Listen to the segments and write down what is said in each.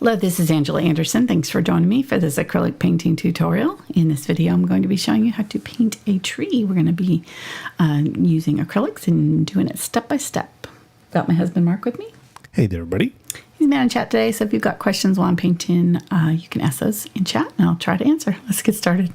Hello, this is Angela Anderson. Thanks for joining me for this acrylic painting tutorial. In this video, I'm going to be showing you how to paint a tree. We're going to be using acrylics and doing it step by step. Got my husband Mark with me. Hey there, buddy. He's man in chat today, so if you've got questions while I'm painting, you can ask those in chat and I'll try to answer. Let's get started.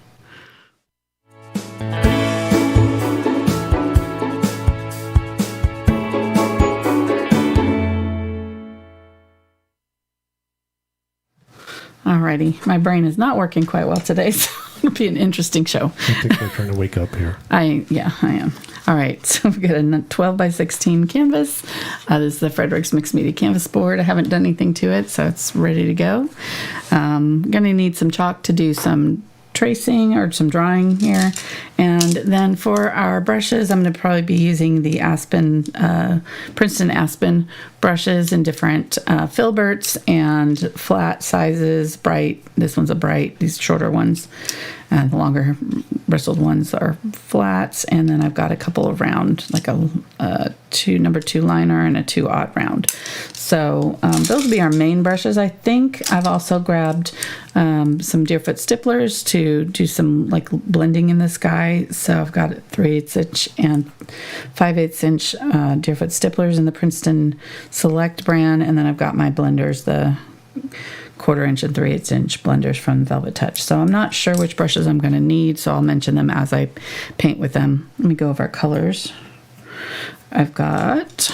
Alrighty, my brain is not working quite well today, so it'll be an interesting show. I think they're trying to wake up here. I am. All right, so we've got a 12 by 16 canvas. This is the Fredrix Mixed Media Canvas board. I haven't done anything to it, so it's ready to go. I'm gonna need some chalk to do some tracing or some drawing here, and then for our brushes I'm going to probably be using the Princeton Aspen brushes in different filberts and flat sizes. Bright, this one's a bright, these shorter ones, and the longer bristled ones are flats, and then I've got a couple of round, like a number 2 liner and a 2/0 round. So those will be our main brushes. I think I've also grabbed some Deerfoot Stipplers to do some like blending in the sky. So I've got 3/8 inch and 5/8 inch Deerfoot Stipplers in the Princeton Select brand, and then I've got my blenders, the 1/4 inch and 3/8 inch blenders from VelvetTouch. So I'm not sure which brushes I'm going to need, so I'll mention them as I paint with them. Let me go over our colors. I've got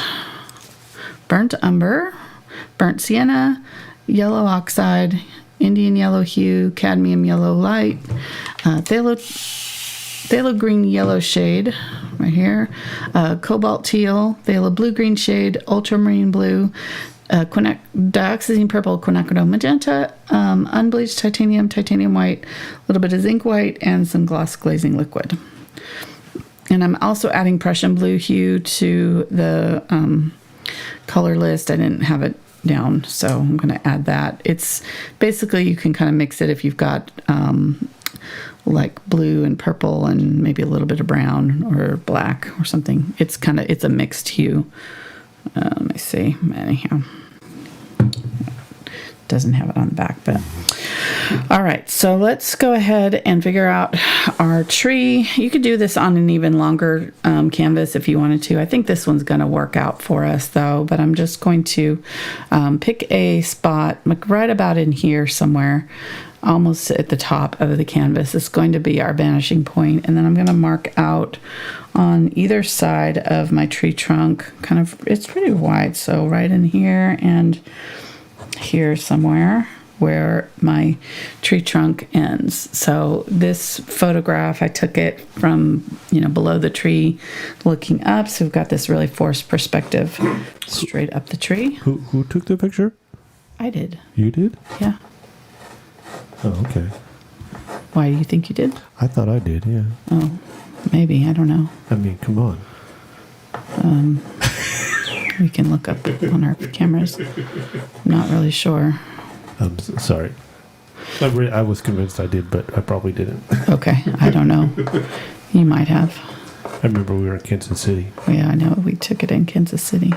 burnt umber, burnt sienna, yellow oxide, Indian yellow hue, cadmium yellow light, phthalo green yellow shade right here, cobalt teal, phthalo blue green shade, ultramarine blue, Dioxazine Purple, Quinacridone Magenta, Unbleached Titanium, titanium white, a little bit of zinc white, and some gloss glazing liquid. And I'm also adding Prussian blue hue to the color list. I didn't have it down, so I'm going to add that. It's basically, you can kind of mix it if you've got like blue and purple and maybe a little bit of brown or black or something. It's a mixed hue. Let me see. Anyhow, doesn't have it on the back, but all right. So let's go ahead and figure out our tree. You could do this on an even longer canvas if you wanted to. I think this one's going to work out for us though, but I'm just going to pick a spot right about in here somewhere, almost at the top of the canvas. It's going to be our vanishing point, and then I'm going to mark out on either side of my tree trunk, kind of, it's pretty wide, so right in here and here somewhere where my tree trunk ends. So this photograph, I took it from, below the tree looking up, so we've got this really forced perspective straight up the tree. Who took the picture? I did. You did? Yeah. Oh, okay. Why do you think you did? I thought I did, yeah. Oh, maybe. I don't know. I mean, come on. We can look up on our cameras. I'm not really sure. I'm sorry. I was convinced I did, but I probably didn't. Okay. I don't know. You might have. I remember we were in Kansas City. Yeah, I know. We took it in Kansas City.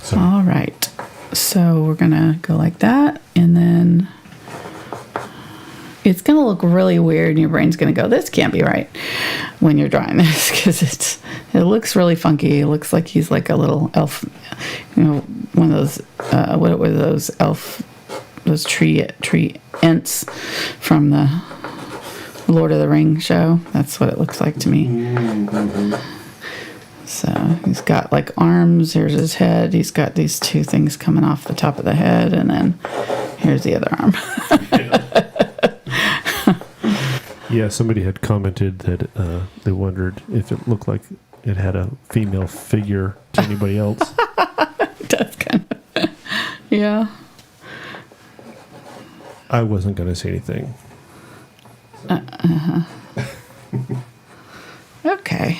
Sorry. All right. So we're going to go like that, and then it's going to look really weird, and your brain's going to go, this can't be right when you're drawing this, because it looks really funky. It looks like he's like a little elf, one of those, what were those those tree ents from the Lord of the Rings show? That's what it looks like to me. Mm-hmm. So he's got like arms, here's his head, he's got these 2 things coming off the top of the head, and then here's the other arm. Yeah, somebody had commented that they wondered if it looked like it had a female figure to anybody else. It does kind of. Yeah. I wasn't going to say anything. Okay.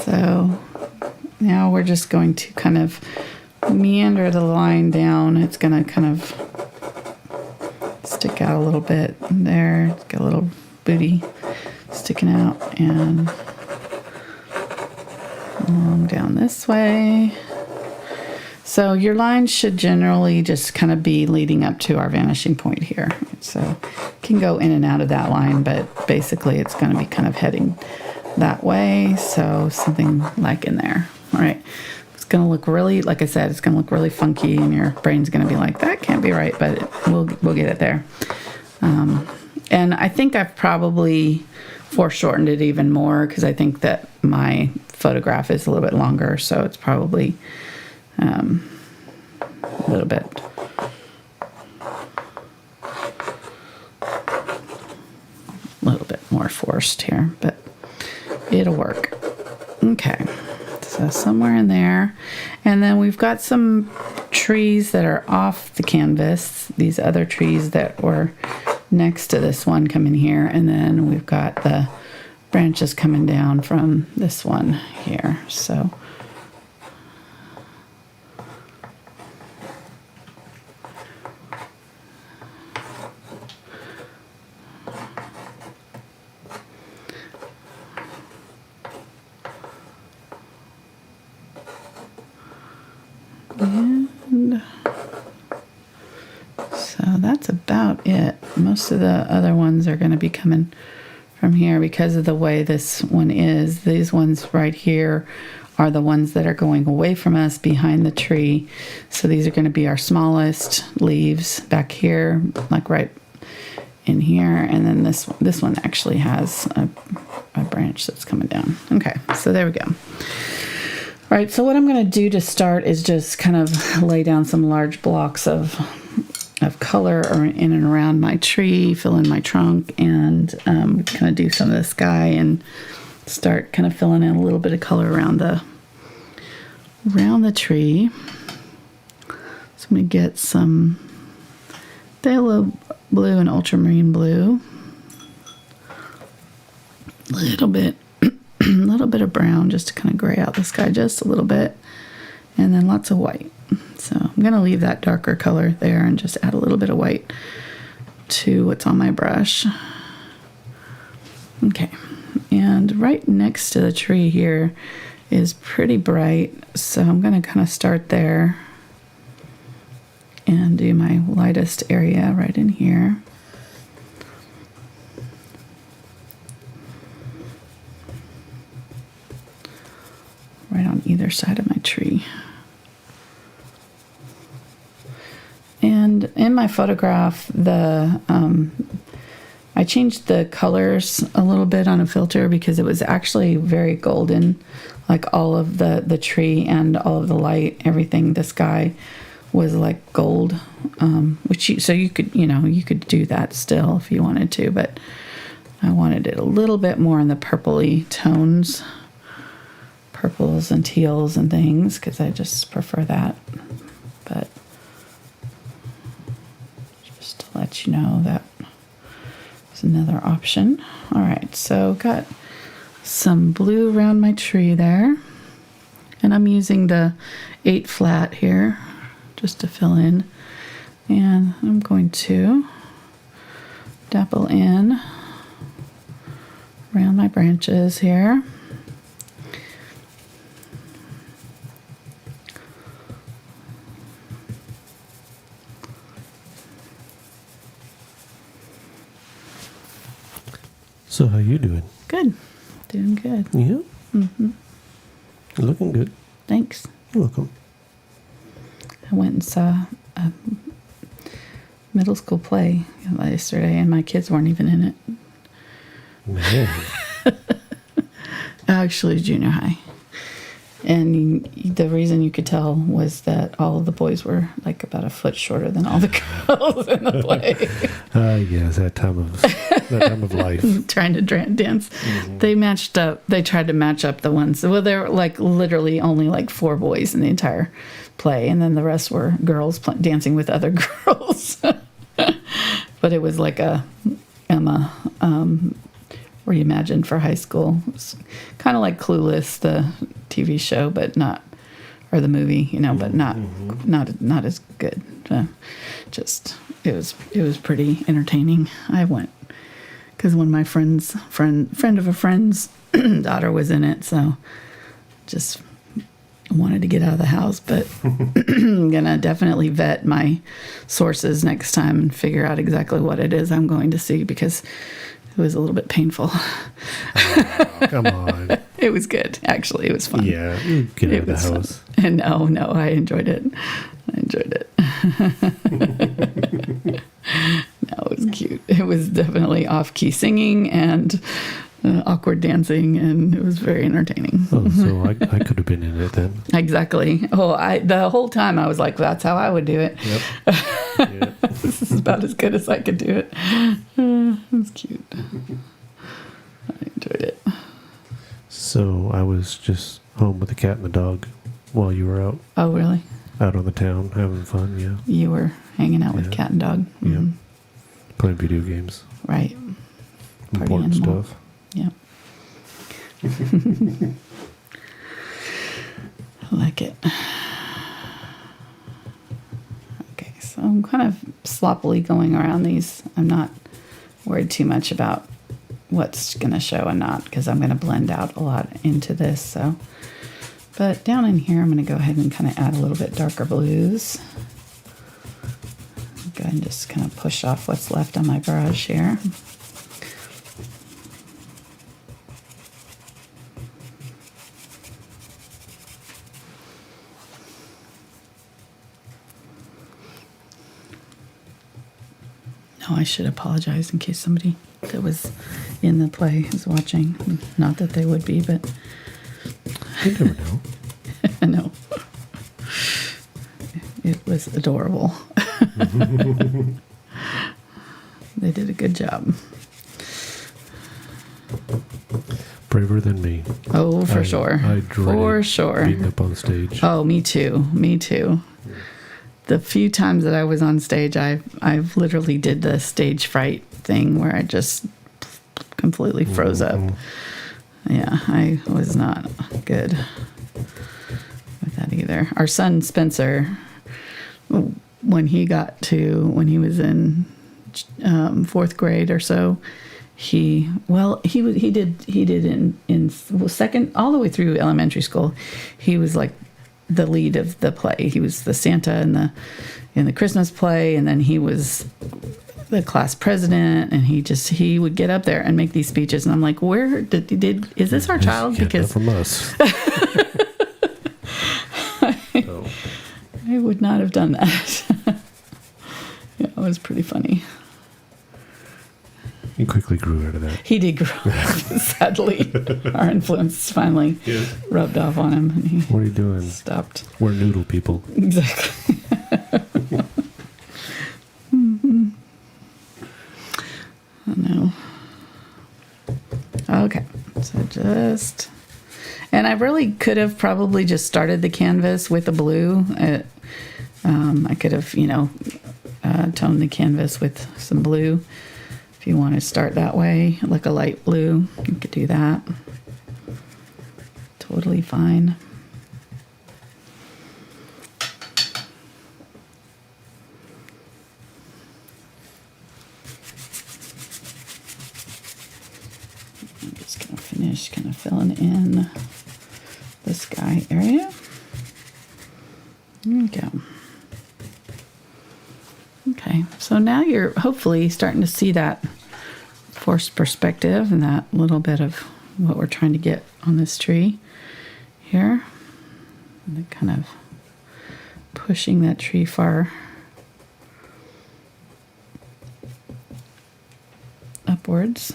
So now we're just going to kind of meander the line down. It's going to kind of stick out a little bit there. It's got a little booty sticking out, and along down this way. So your line should generally just kind of be leading up to our vanishing point here. So it can go in and out of that line, but basically it's going to be kind of heading that way. So something like in there. All right. It's going to look really, like I said, it's going to look really funky, and your brain's going to be like, that can't be right, but we'll get it there. And I think I've probably foreshortened it even more because I think that my photograph is a little bit longer, so it's probably a little bit more forced here, but it'll work. Okay, so somewhere in there. And then we've got some trees that are off the canvas, these other trees that were next to this one coming here, and then we've got the branches coming down from this one here. So and so that's about it. Most of the other ones are going to be coming from here because of the way this one is. These ones right here are the ones that are going away from us behind the tree. So these are going to be our smallest leaves back here, like right in here. And then this one actually has a branch that's coming down. Okay, so there we go. All right, so what I'm going to do to start is just kind of lay down some large blocks of color in and around my tree, fill in my trunk, and kind of do some of the sky and start kind of filling in a little bit of color around the tree. So I'm going to get some Phthalo blue and Ultramarine blue, a little bit of brown just to kind of gray out the sky just a little bit, and then lots of white. So I'm going to leave that darker color there and just add a little bit of white to what's on my brush. Okay, and right next to the tree here is pretty bright, so I'm going to kind of start there and do my lightest area right in here. Right on either side of my tree. And in my photograph, I changed the colors a little bit on a filter because it was actually very golden, like all of the tree and all of the light, everything, the sky was like gold, so you could do that still if you wanted to, but I wanted it a little bit more in the purpley tones, purples and teals and things, because I just prefer that. But just to let you know that is another option. All right, so got some blue around my tree there, and I'm using the 8 flat here just to fill in, and I'm going to dapple in around my branches here. So how you doing? Good. Doing good. Yeah? Mm-hmm. You're looking good. Thanks. You're welcome. I went and saw a middle school play yesterday, and my kids weren't even in it. Man. Actually, junior high. And the reason you could tell was that all of the boys were like about a foot shorter than all the girls in the play. Yes, that time of life. Trying to dance. Mm-hmm. They matched up. They tried to match up the ones. Well, there were like literally only like 4 boys in the entire play, and then the rest were girls dancing with other girls. But it was like a Emma reimagined for high school. It's kind of like Clueless, the TV show, but not, or the movie, but not as good. It was pretty entertaining. I went because one of my friend of a friend's daughter was in it, so just wanted to get out of the house, but I'm going to definitely vet my sources next time and figure out exactly what it is I'm going to see, because it was a little bit painful. Oh, come on. It was good. Actually, it was fun. Yeah, you get out of the house. Fun. And no, I enjoyed it. No, it was cute. It was definitely off-key singing and awkward dancing, and it was very entertaining. Oh, so I could have been in it then. Exactly. Oh, the whole time I was like, that's how I would do it. Yep. Yeah. This is about as good as I could do it. It was cute. I enjoyed it. So I was just home with the cat and the dog while you were out. Oh, really? Out on the town having fun, yeah. You were hanging out with cat and dog. Yeah. Playing video games. Right. Important stuff. Yep. I like it. Okay, so I'm kind of sloppily going around these. I'm not worried too much about what's going to show and not, because I'm going to blend out a lot into this. So, but down in here, I'm going to go ahead and kind of add a little bit darker blues. Go ahead and just kind of push off what's left on my brush here. No, I should apologize in case somebody that was in the play is watching. Not that they would be, but You never know. I know. It was adorable. They did a good job. Braver than me. Oh, for sure. I dreaded For sure. being up on stage. Oh, me too. Me too. The few times that I was on stage, I've literally did the stage fright thing where I just completely froze up. Yeah, I was not good with that either. Our son Spencer, when he was in fourth grade or so, he did in second all the way through elementary school. He was like the lead of the play. He was the Santa in the Christmas play, and then he was the class president, and he would get up there and make these speeches, and I'm like, is this our child? Because from us. I would not have done that. Yeah, it was pretty funny. He quickly grew out of that. He did grow up, sadly. Our influence finally rubbed off on him, and he What are you doing? stopped. We're noodle people. Exactly. I know. Okay, so and I really could have probably just started the canvas with a blue. I could have, toned the canvas with some blue. If you want to start that way, like a light blue, you could do that. Totally fine. I'm just going to finish kind of filling in the sky area. There we go. Okay, so now you're hopefully starting to see that forced perspective and that little bit of what we're trying to get on this tree here. And kind of pushing that tree far upwards.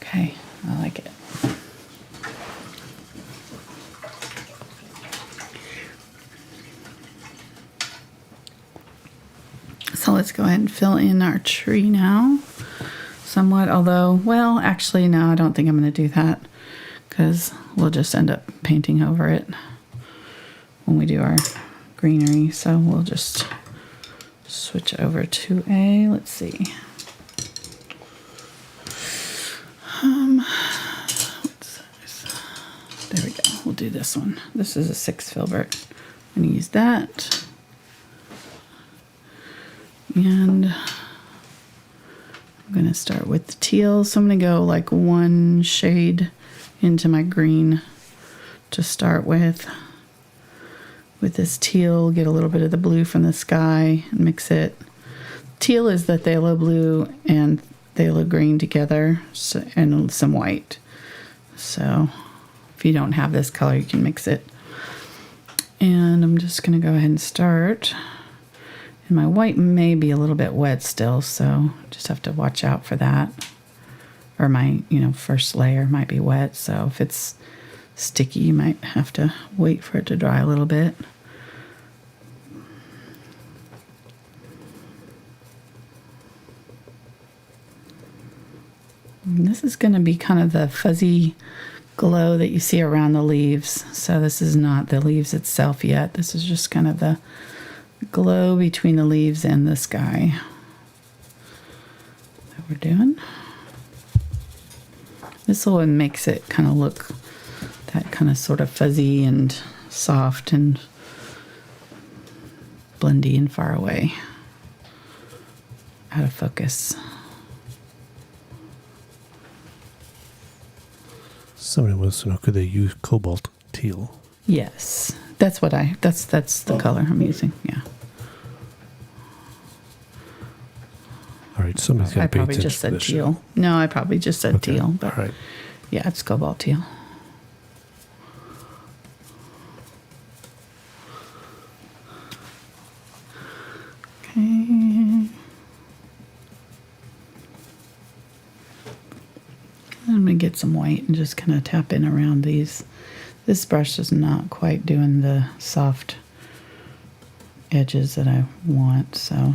Okay, I like it. So let's go ahead and fill in our tree now somewhat, although, well, actually, no, I don't think I'm going to do that because we'll just end up painting over it when we do our greenery. So we'll just switch over to let's see. There we go. We'll do this one. This is a 6 Filbert. I'm going to use that. And I'm going to going to start with the teal. So I'm going to go like one shade into my green to start with. With this teal, get a little bit of the blue from the sky and mix it. Teal is the phthalo blue and phthalo green together, so, and some white. So if you don't have this color, you can mix it. And I'm just going to go ahead and start. And my white may be a little bit wet still, so just have to watch out for that. Or my, first layer might be wet, so if it's sticky, you might have to wait for it to dry a little bit. And this is going to be kind of the fuzzy glow that you see around the leaves. So this is not the leaves itself yet. This is just kind of the glow between the leaves and the sky that we're doing. This one makes it kind of look that kind of sort of fuzzy and soft and blendy and far away, out of focus. Somebody wants to know, could they use Cobalt teal? Yes, that's the color I'm using. Yeah. All right, somebody's got I to pay probably attention just to said this. teal. No, I probably just said teal. But all right. yeah, it's cobalt teal. Okay. I'm going to get some white and just kind of tap in around these. This brush is not quite doing the soft edges that I want, so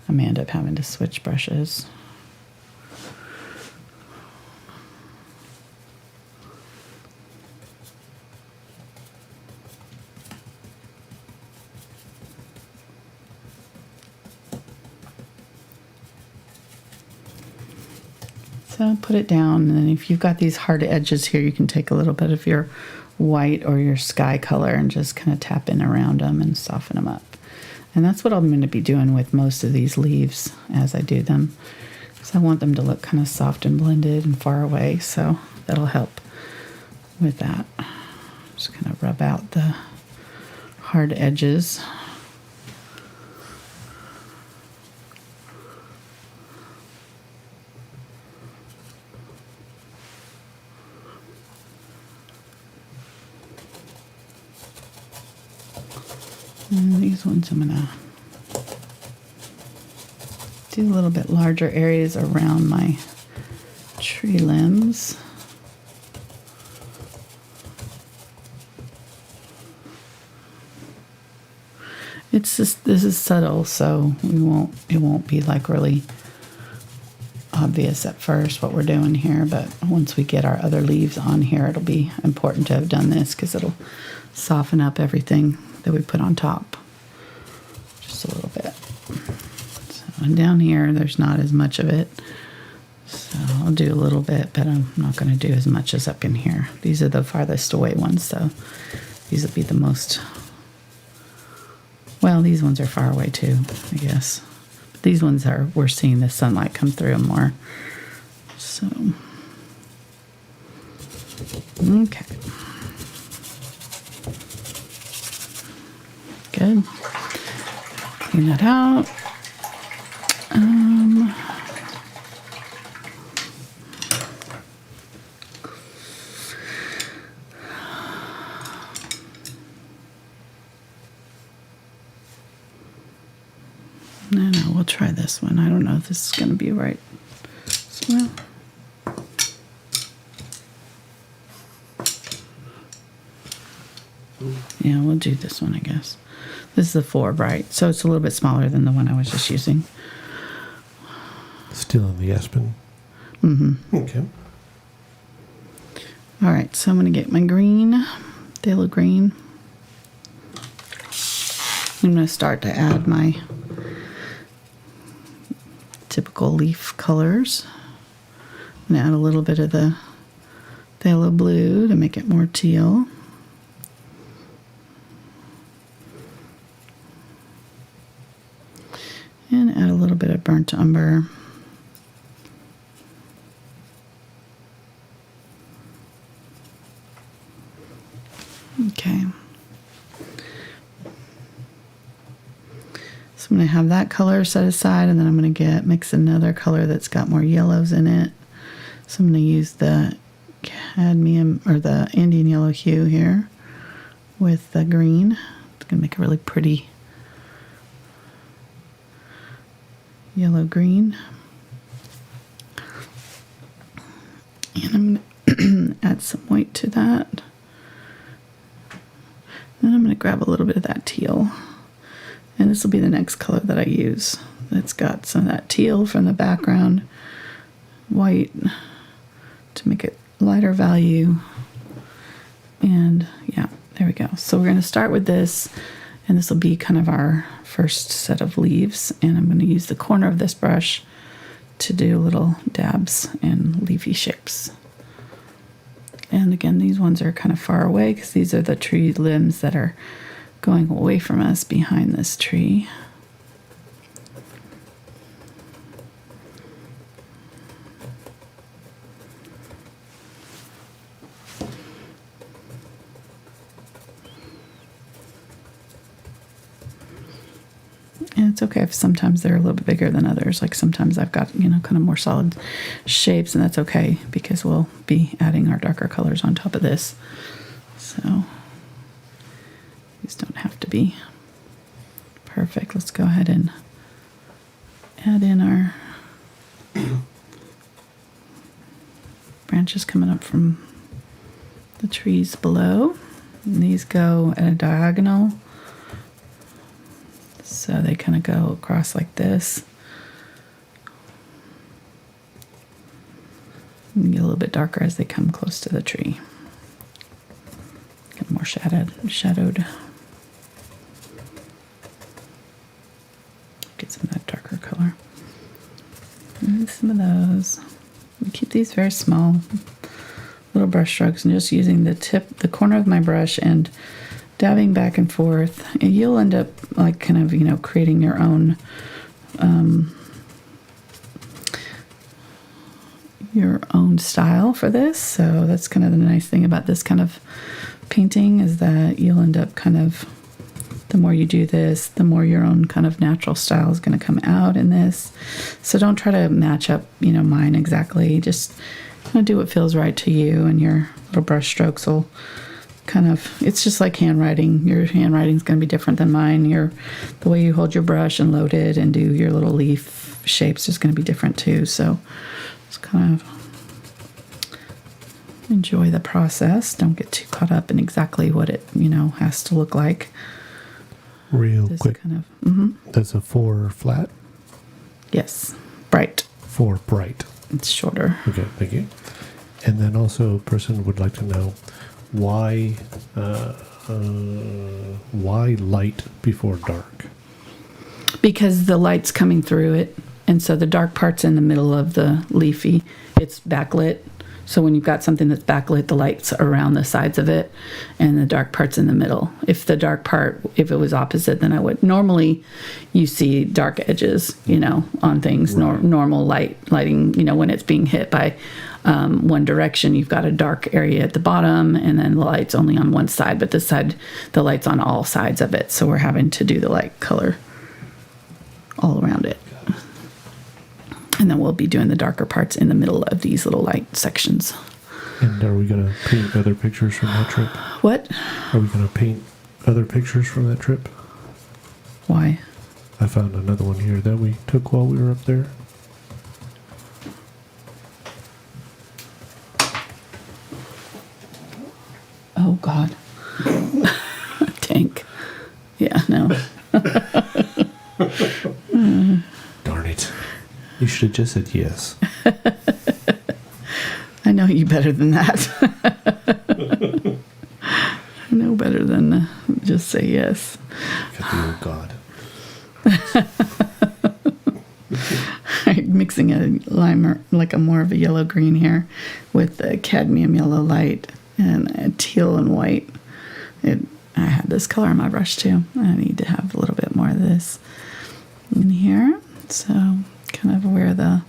I may end up having to switch brushes. So put it down, and then if you've got these hard edges here, you can take a little bit of your white or your sky color and just kind of tap in around them and soften them up. And that's what I'm going to be doing with most of these leaves as I do them. So I want them to look kind of soft and blended and far away, so that'll help with that. Just kind of rub out the hard edges. And these ones I'm going to do a little bit larger areas around my tree limbs. It's just, this is subtle, so it won't be like really obvious at first what we're doing here, but once we get our other leaves on here, it'll be important to have done this because it'll soften up everything that we put on top just a little bit. So, and down here there's not as much of it, so I'll do a little bit, but I'm not going to do as much as up in here. These are the farthest away ones, so these will be the most, well, these ones are far away too, I guess. But these ones are, we're seeing the sunlight come through them more. So okay. Good. Clean that out. No, we'll try this one. I don't know if this is going to be right. So, well, yeah, we'll do this one, I guess. This is the 4 bright, so it's a little bit smaller than the one I was just using. Still in the aspen. Mm-hmm. Okay. All right, so I'm going to get my green, phthalo green. I'm going to start to add my typical leaf colors. I'm going to add a little bit of the phthalo blue to make it more teal. And add a little bit of burnt umber. Okay. So I'm going to have that color set aside, and then I'm going to mix another color that's got more yellows in it. So I'm going to use the cadmium, or the Indian Yellow Hue here with the green. It's going to make a really pretty yellow green. And I'm going to add some white to that. Then I'm going to grab a little bit of that teal. And this will be the next color that I use. It's got some of that teal from the background, white to make it lighter value. And yeah, there we go. So we're going to start with this, and this will be kind of our first set of leaves. And I'm going to use the corner of this brush to do little dabs and leafy shapes. And again, these ones are kind of far away because these are the tree limbs that are going away from us behind this tree. And it's okay if sometimes they're a little bit bigger than others. Like sometimes I've got, kind of more solid shapes, and that's okay because we'll be adding our darker colors on top of this. So these don't have to be perfect. Let's go ahead and add in our branches coming up from the trees below. And these go at a diagonal. So they kind of go across like this. And get a little bit darker as they come close to the tree. Get more shadowed. Get some of that darker color. And some of those. We keep these very small, little brush strokes, and just using the corner of my brush and dabbing back and forth. And you'll end up like kind of, creating your own style for this. So that's kind of the nice thing about this kind of painting, is that you'll end up kind of, the more you do this, the more your own kind of natural style is going to come out in this. So don't try to match up, mine exactly. Just kind of do what feels right to you, and your little brush strokes will kind of, it's just like handwriting. Your handwriting is going to be different than mine. The way you hold your brush and load it and do your little leaf shapes is going to be different too. So just kind of enjoy the process. Don't get too caught up in exactly what it, has to look like. Real Just quick. kind of, That's a 4 flat? Yes, bright. 4 bright. It's shorter. Okay, thank you. And then also, a person would like to know why light before dark? Because the light's coming through it, and so the dark part's in the middle of the leafy. It's backlit. So when you've got something that's backlit, the light's around the sides of it, and the dark part's in the middle. If the dark part, if it was opposite, then I would. Normally, you see dark edges, on things. Right. Normal lighting, when it's being hit by one direction, you've got a dark area at the bottom, and then the light's only on one side. But this side, the light's on all sides of it. So we're having to do the light color all around it. And then we'll be doing the darker parts in the middle of these little light sections. And are we going to paint other pictures from that trip? What? Are we going to paint other pictures from that trip? Why? I found another one here that we took while we were up there. Oh, God. Tank. Yeah, no. Darn it. You should have just said yes. I know you better than that. I know better than just say yes. Got the old God. Mixing a lime, like a more of a yellow green here with the cadmium yellow light and a teal and white. I had this color on my brush too. I need to have a little bit more of this in here. So kind of where the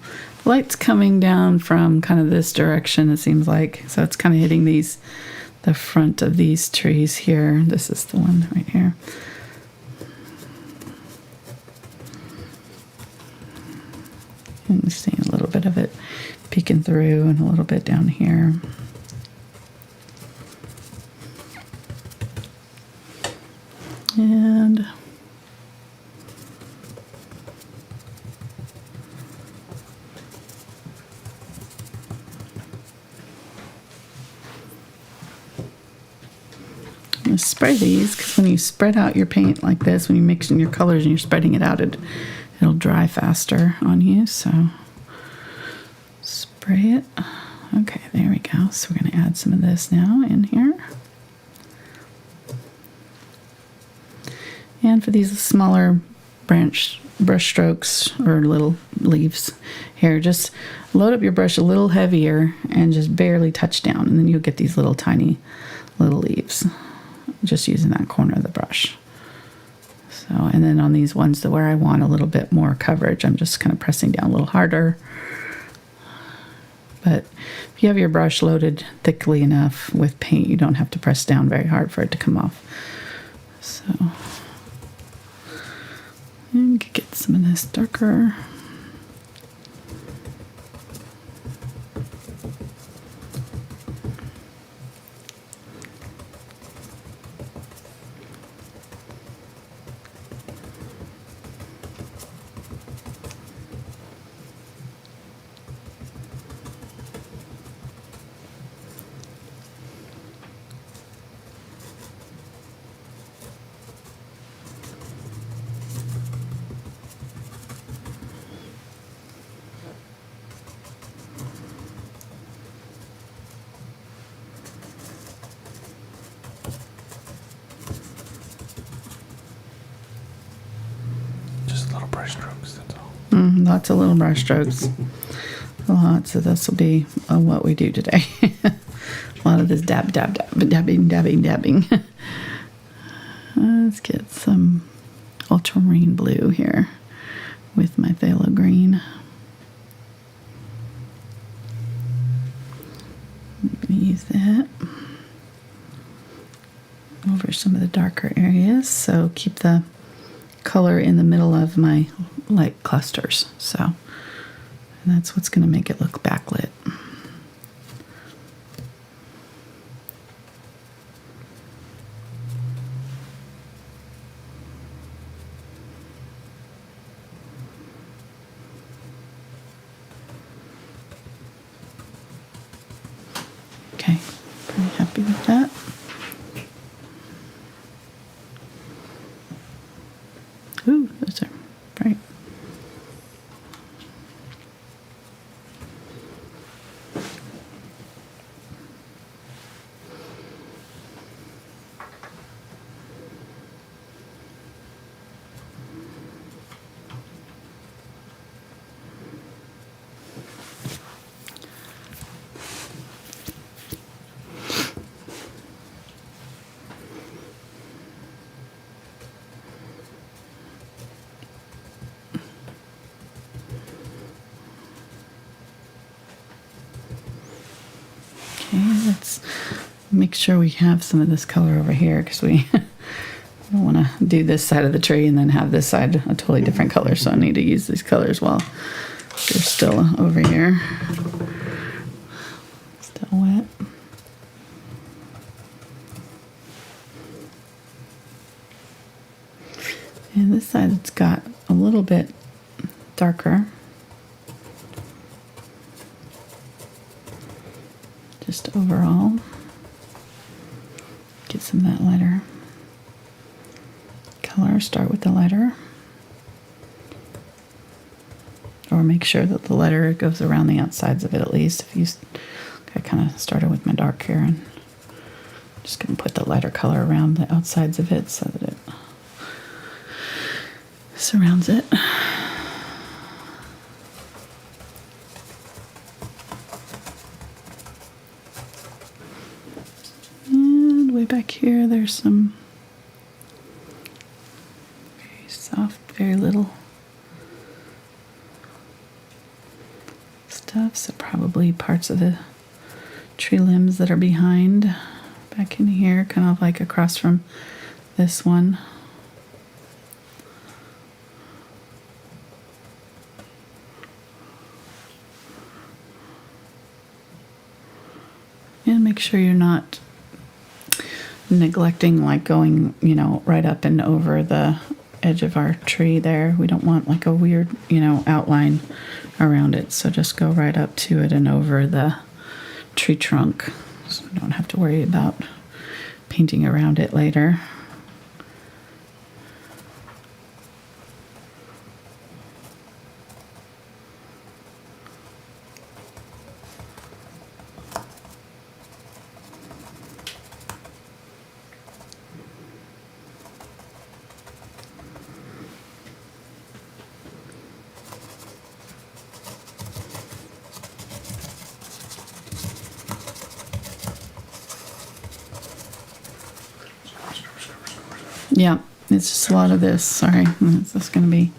light's coming down from, kind of this direction, it seems like. So it's kind of hitting the the front of these trees here. This is the one right here. And you're seeing a little bit of it peeking through and a little bit down here. And I'm going to spray these because when you spread out your paint like this, when you mix in your colors and you're spreading it out, it'll dry faster on you. So spray it. Okay, there we go. So we're going to add some of this now in here. And for these smaller brush strokes or little leaves here, just load up your brush a little heavier and just barely touch down, and then you'll get these little tiny little leaves just using that corner of the brush. So, and then on these ones where I want a little bit more coverage, I'm just kind of pressing down a little harder. But if you have your brush loaded thickly enough with paint, you don't have to press down very hard for it to come off. So, and get some of this darker. Lots of little brush strokes. A lot, so this will be what we do today. A lot of this dabbing. Let's get some ultramarine blue here with my phthalo green. I'm going to use that over some of the darker areas, so keep the color in the middle of my light clusters. So, and that's what's going to make it look backlit. Okay, pretty happy with that. Ooh, those are bright. Okay, let's make sure we have some of this color over here because we don't want to do this side of the tree and then have this side a totally different color. So I need to use these colors while they're still over here. Still wet. And this side it's got a little bit darker. Just overall, get some of that lighter color. Start with the lighter, or make sure that the lighter goes around the outsides of it at least. If you, I kind of started with my dark here, and just going to put the lighter color around the outsides of it so that it surrounds it. Way back here, there's some very soft, very little stuff. So probably parts of the tree limbs that are behind back in here, kind of like across from this one. And make sure you're not neglecting like going, you know, right up and over the edge of our tree there. We don't want like a weird, you know, outline around it. So just go right up to it and over the tree trunk. So we don't have to worry about painting around it later. Yeah, it's just a lot of this. Sorry, it's just going to be.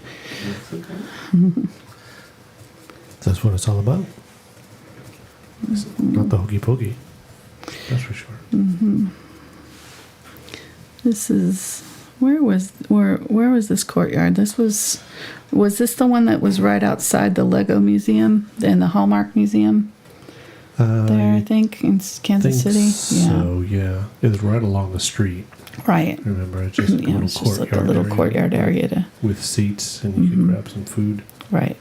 That's what it's all about. It's not the hokey pokey. That's for sure. This is where was this courtyard? This was this the one that was right outside the Lego Museum and the Hallmark Museum? There, I think in Kansas City. So yeah, it was right along the street. Right. Remember, it's just a little it's courtyard, just like a little courtyard area with seats, and you could grab some food. Right.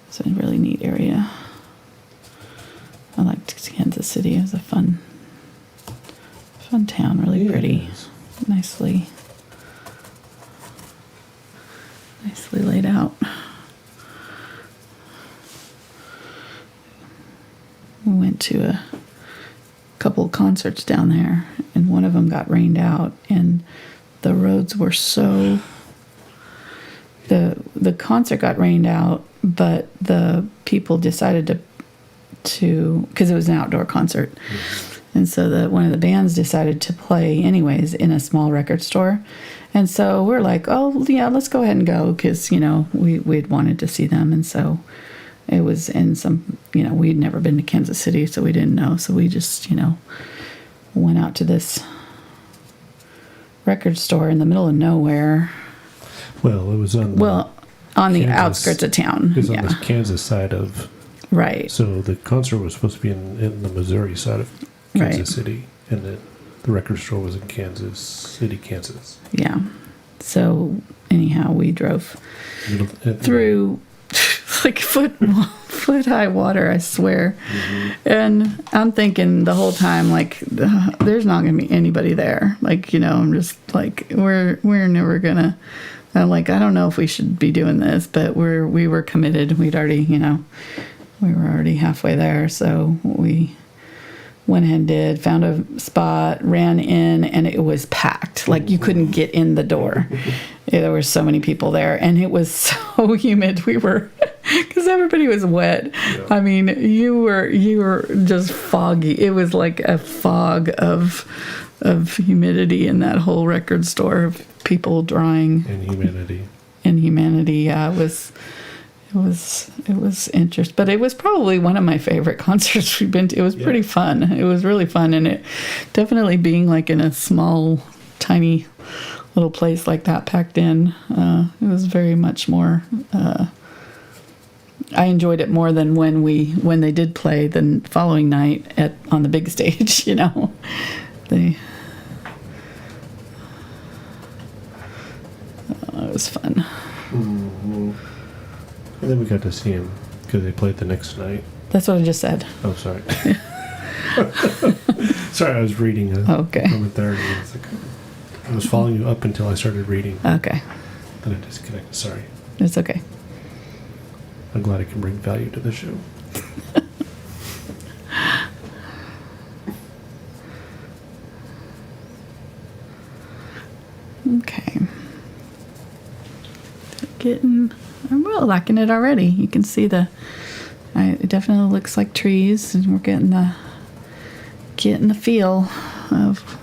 It's a really neat area. I liked Kansas City. It was a fun town. Really pretty. Nicely laid out. We went to a couple of concerts down there, and one of them got rained out, and the roads were so. The concert got rained out, but the people decided to because it was an outdoor concert, and so one of the bands decided to play anyways in a small record store, and so we're like, oh yeah, let's go ahead and go because you know we'd wanted to see them, and so. It was in some, you know, we'd never been to Kansas City, so we didn't know. So we just, you know, went out to this record store in the middle of nowhere. Well, it was on the outskirts of town. It was on the Kansas side of. Right. So the concert was supposed to be in the Missouri side of Kansas City, and the record store was in Kansas City, Kansas. Yeah. So anyhow, we drove through. Like foot high water, I swear. And I'm thinking the whole time, like, there's not gonna be anybody there. Like, you know, I'm just like, we're never gonna. I'm like, I don't know if we should be doing this, but we were committed. We'd already, you know, we were already halfway there, so we went ahead and found a spot, ran in, and it was packed. Like you couldn't get in the door. There were so many people there, and it was so humid. We were, because everybody was wet. Yeah. I mean, you were just foggy. It was like a fog of humidity in that whole record store of people drying. And humanity. Yeah, it was interesting, but it was probably one of my favorite concerts we've been to. It was pretty fun. It was really fun, and it definitely being like in a small, tiny little place like that packed in. It was very much more. I enjoyed it more than when they did play the following night on the big stage. You know, it was fun. Mm-hmm. And then we got to see him because they played the next night. That's what I just said. Oh, sorry. Sorry, I was reading a comment there. I was following you up until I started reading. Okay. Then I disconnected. Sorry. It's okay. I'm glad I can bring value to the show. Okay. I'm really liking it already. You can see it definitely looks like trees, and we're getting the feel of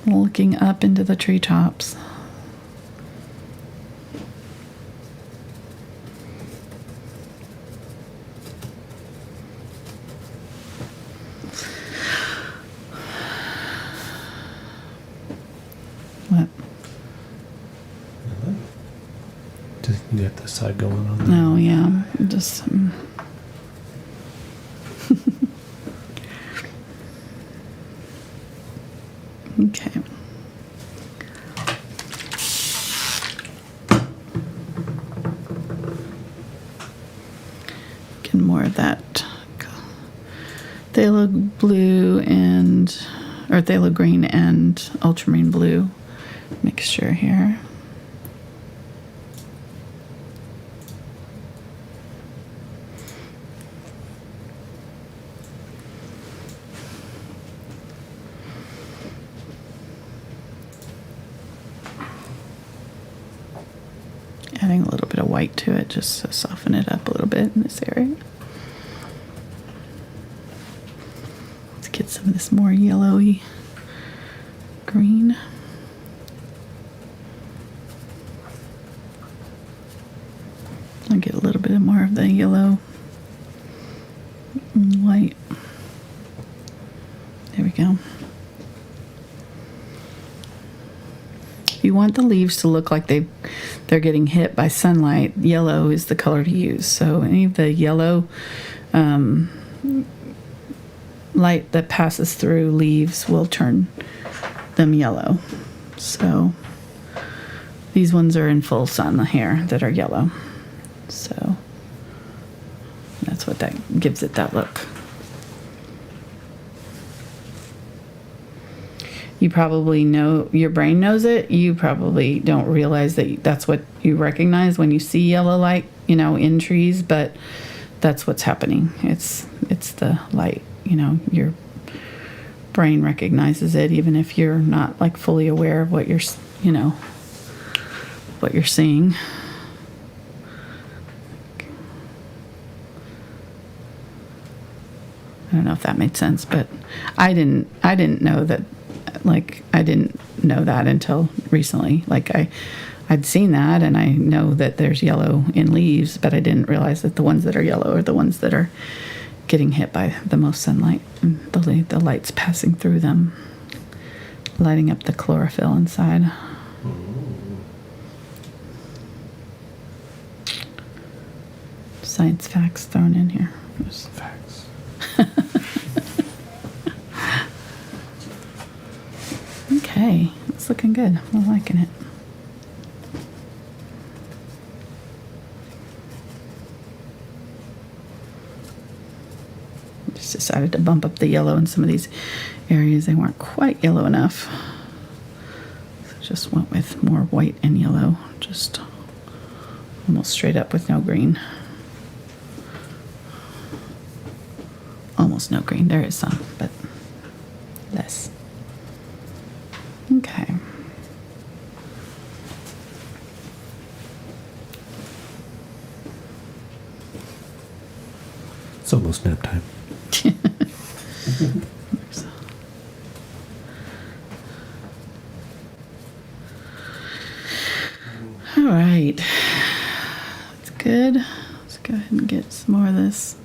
looking up into the treetops. What? Just you got the side going on there. No, yeah. Just. Okay. Getting more of that phthalo blue or phthalo green and ultramarine blue mixture here. Adding a little bit of white to it just to soften it up a little bit in this area. Let's get some of this more yellowy green. I'll get a little bit more of the yellow and white. There we go. You want the leaves to look like they're getting hit by sunlight. Yellow is the color to use. So any of the yellow light that passes through leaves will turn them yellow. So these ones are in full sun here that are yellow. So that's what that gives it that look. You probably know, your brain knows it. You probably don't realize that that's what you recognize when you see yellow light, in trees, but that's what's happening. It's the light, your brain recognizes it, even if you're not like fully aware of what you're seeing. I don't know if that made sense, but I didn't know that. Like, I didn't know that until recently. Like, I'd seen that, and I know that there's yellow in leaves, but I didn't realize that the ones that are yellow are the ones that are getting hit by the most sunlight. And the light's passing through them, lighting up the chlorophyll inside. Science facts thrown in here. Facts. Okay, it's looking good. I'm liking it. Just decided to bump up the yellow in some of these areas. They weren't quite yellow enough. So just went with more white and yellow. Just almost straight up with no green. Almost no green. There is some, but less. Okay. It's almost nap time. All right. That's good. Let's go ahead and get some more of this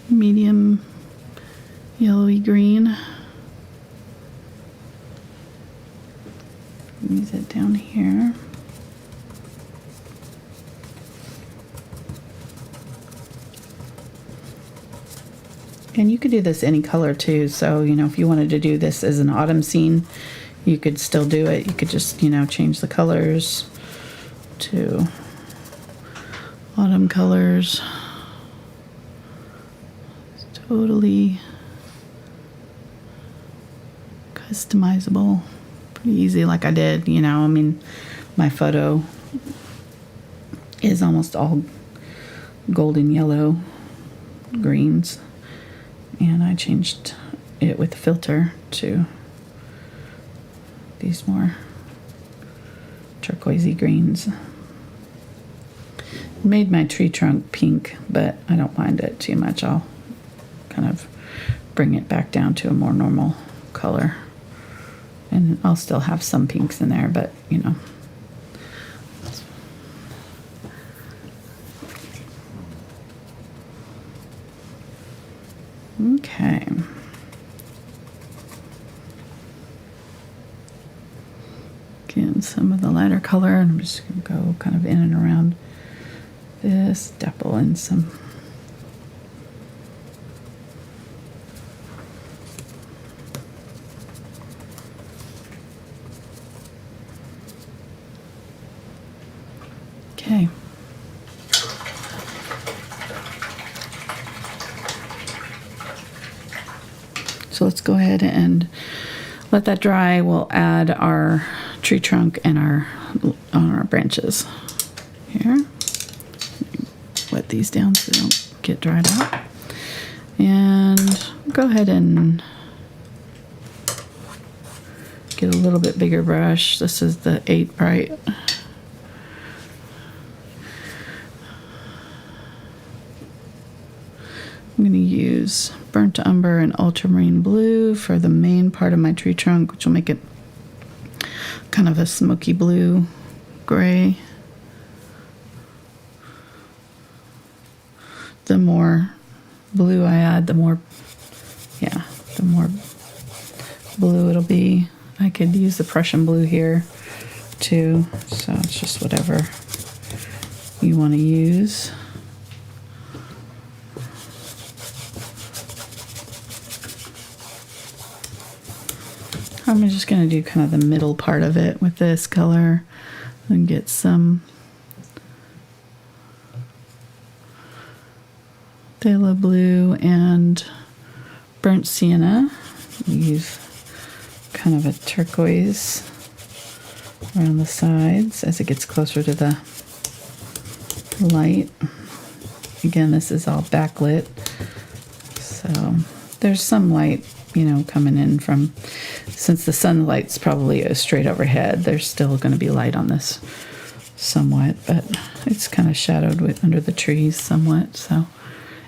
medium yellowy green. Use it down here. And you could do this any color too. So, if you wanted to do this as an autumn scene, you could still do it. You could just, change the colors to autumn colors. It's totally customizable. Pretty easy, like I did, my photo is almost all golden yellow greens, and I changed it with the filter to these more turquoisey greens. Made my tree trunk pink, but I don't mind it too much. I'll kind of bring it back down to a more normal color. And I'll still have some pinks in there, but Okay. in some of the lighter color, and I'm just going to go kind of in and around this, dabble in some. Okay. So let's go ahead and let that dry. We'll add our tree trunk and our branches here. Wet these down so they don't get dried out. And go ahead and get a little bit bigger brush. This is the 8 Bright. I'm going to use Burnt Umber and Ultramarine Blue for the main part of my tree trunk, which will make it kind of a smoky blue gray. The more blue I add, the more blue it'll be. I could use the Prussian blue here too, so it's just whatever you want to use. I'm just going to do kind of the middle part of it with this color and get some phthalo blue and burnt sienna. Use kind of a turquoise around the sides as it gets closer to the light. Again, this is all backlit, so there's some light, coming in from, since the sunlight's probably straight overhead, there's still going to be light on this somewhat, but it's kind of shadowed under the trees somewhat. So,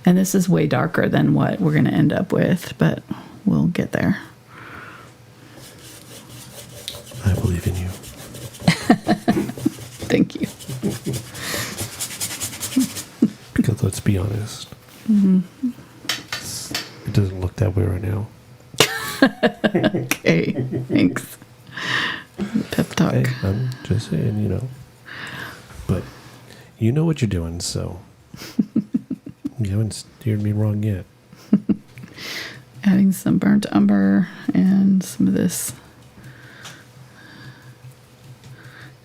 and this is way darker than what we're going to end up with, but we'll get there. I believe in you. Thank you. Because let's be honest, it doesn't look that way right now. Okay, thanks. Pep talk. Hey, I'm just saying, but you know what you're doing, so you haven't steered me wrong yet. Adding some burnt umber and some of this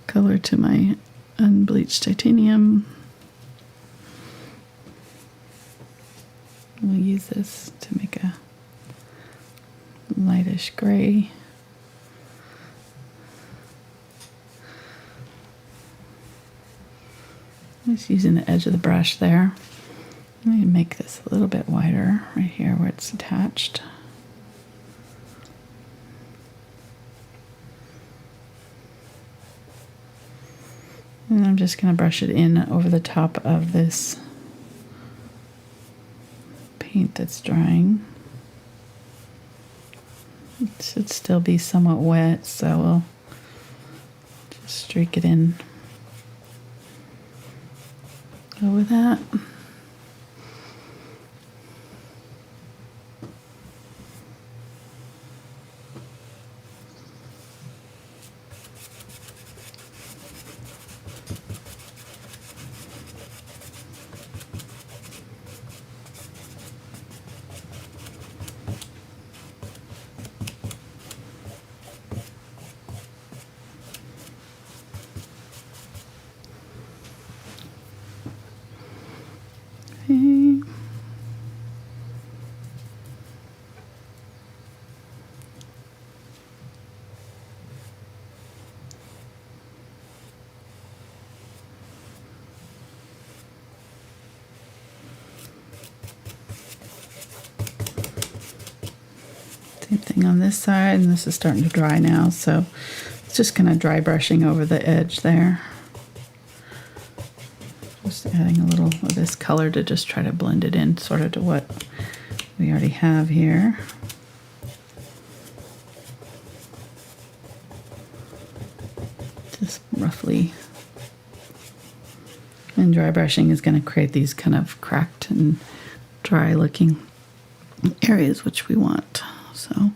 color to my unbleached titanium. We'll use this to make a lightish gray. Just using the edge of the brush there. Let me make this a little bit wider right here where it's attached. And I'm just going to brush it in over the top of this paint that's drying. It should still be somewhat wet, so we'll just streak it in over that. Okay. Same thing on this side, and this is starting to dry now, so it's just kind of dry brushing over the edge there. Just adding a little of this color to just try to blend it in sort of to what we already have here. Just roughly. And dry brushing is going to create these kind of cracked and dry looking areas which we want. So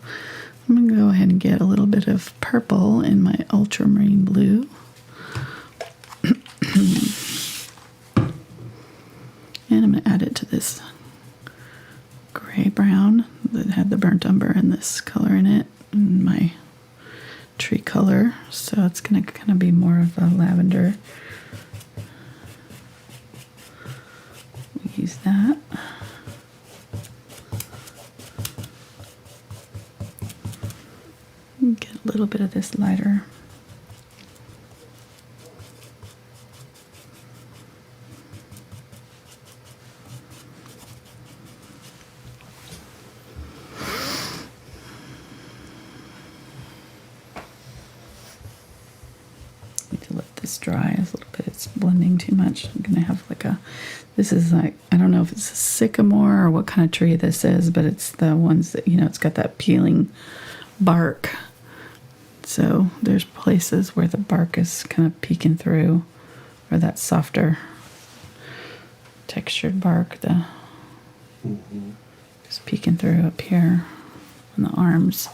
I'm going to go ahead and get a little bit of purple in my Ultramarine Blue. And I'm going to add it to this gray-brown that had the burnt umber and this color in it, and my tree color. So it's going to kind of be more of a lavender. Use that. Get a little bit of this lighter. Need to let this dry a little bit. It's blending too much. I'm gonna have like a, this is like, I don't know if it's a sycamore or what kind of tree this is, but it's the ones that, you know, it's got that peeling bark. So there's places where the bark is kind of peeking through, or that softer textured bark, the is peeking through up here on the arms.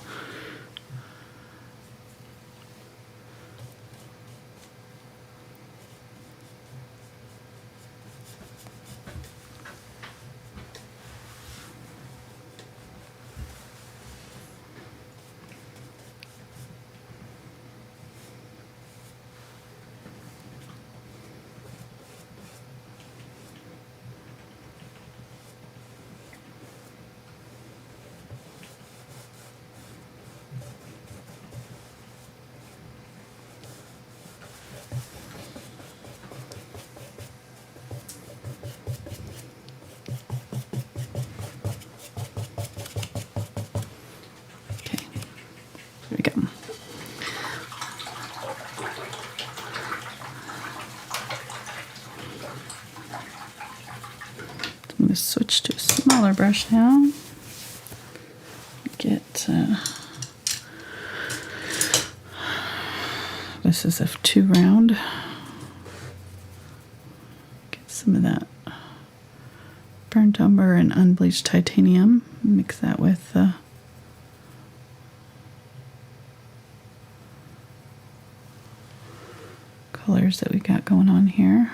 Switch to a smaller brush now. Get this is a 2 round. Get some of that burnt umber and unbleached titanium. Mix that with colors that we got going on here.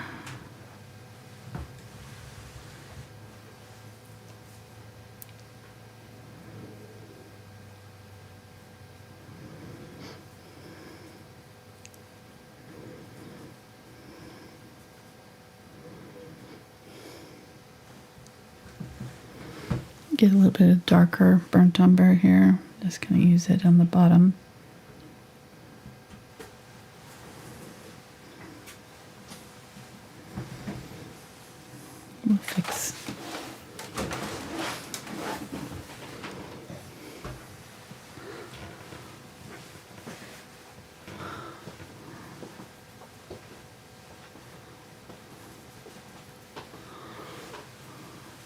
Get a little bit of darker burnt umber here. Just going to use it on the bottom. We'll fix.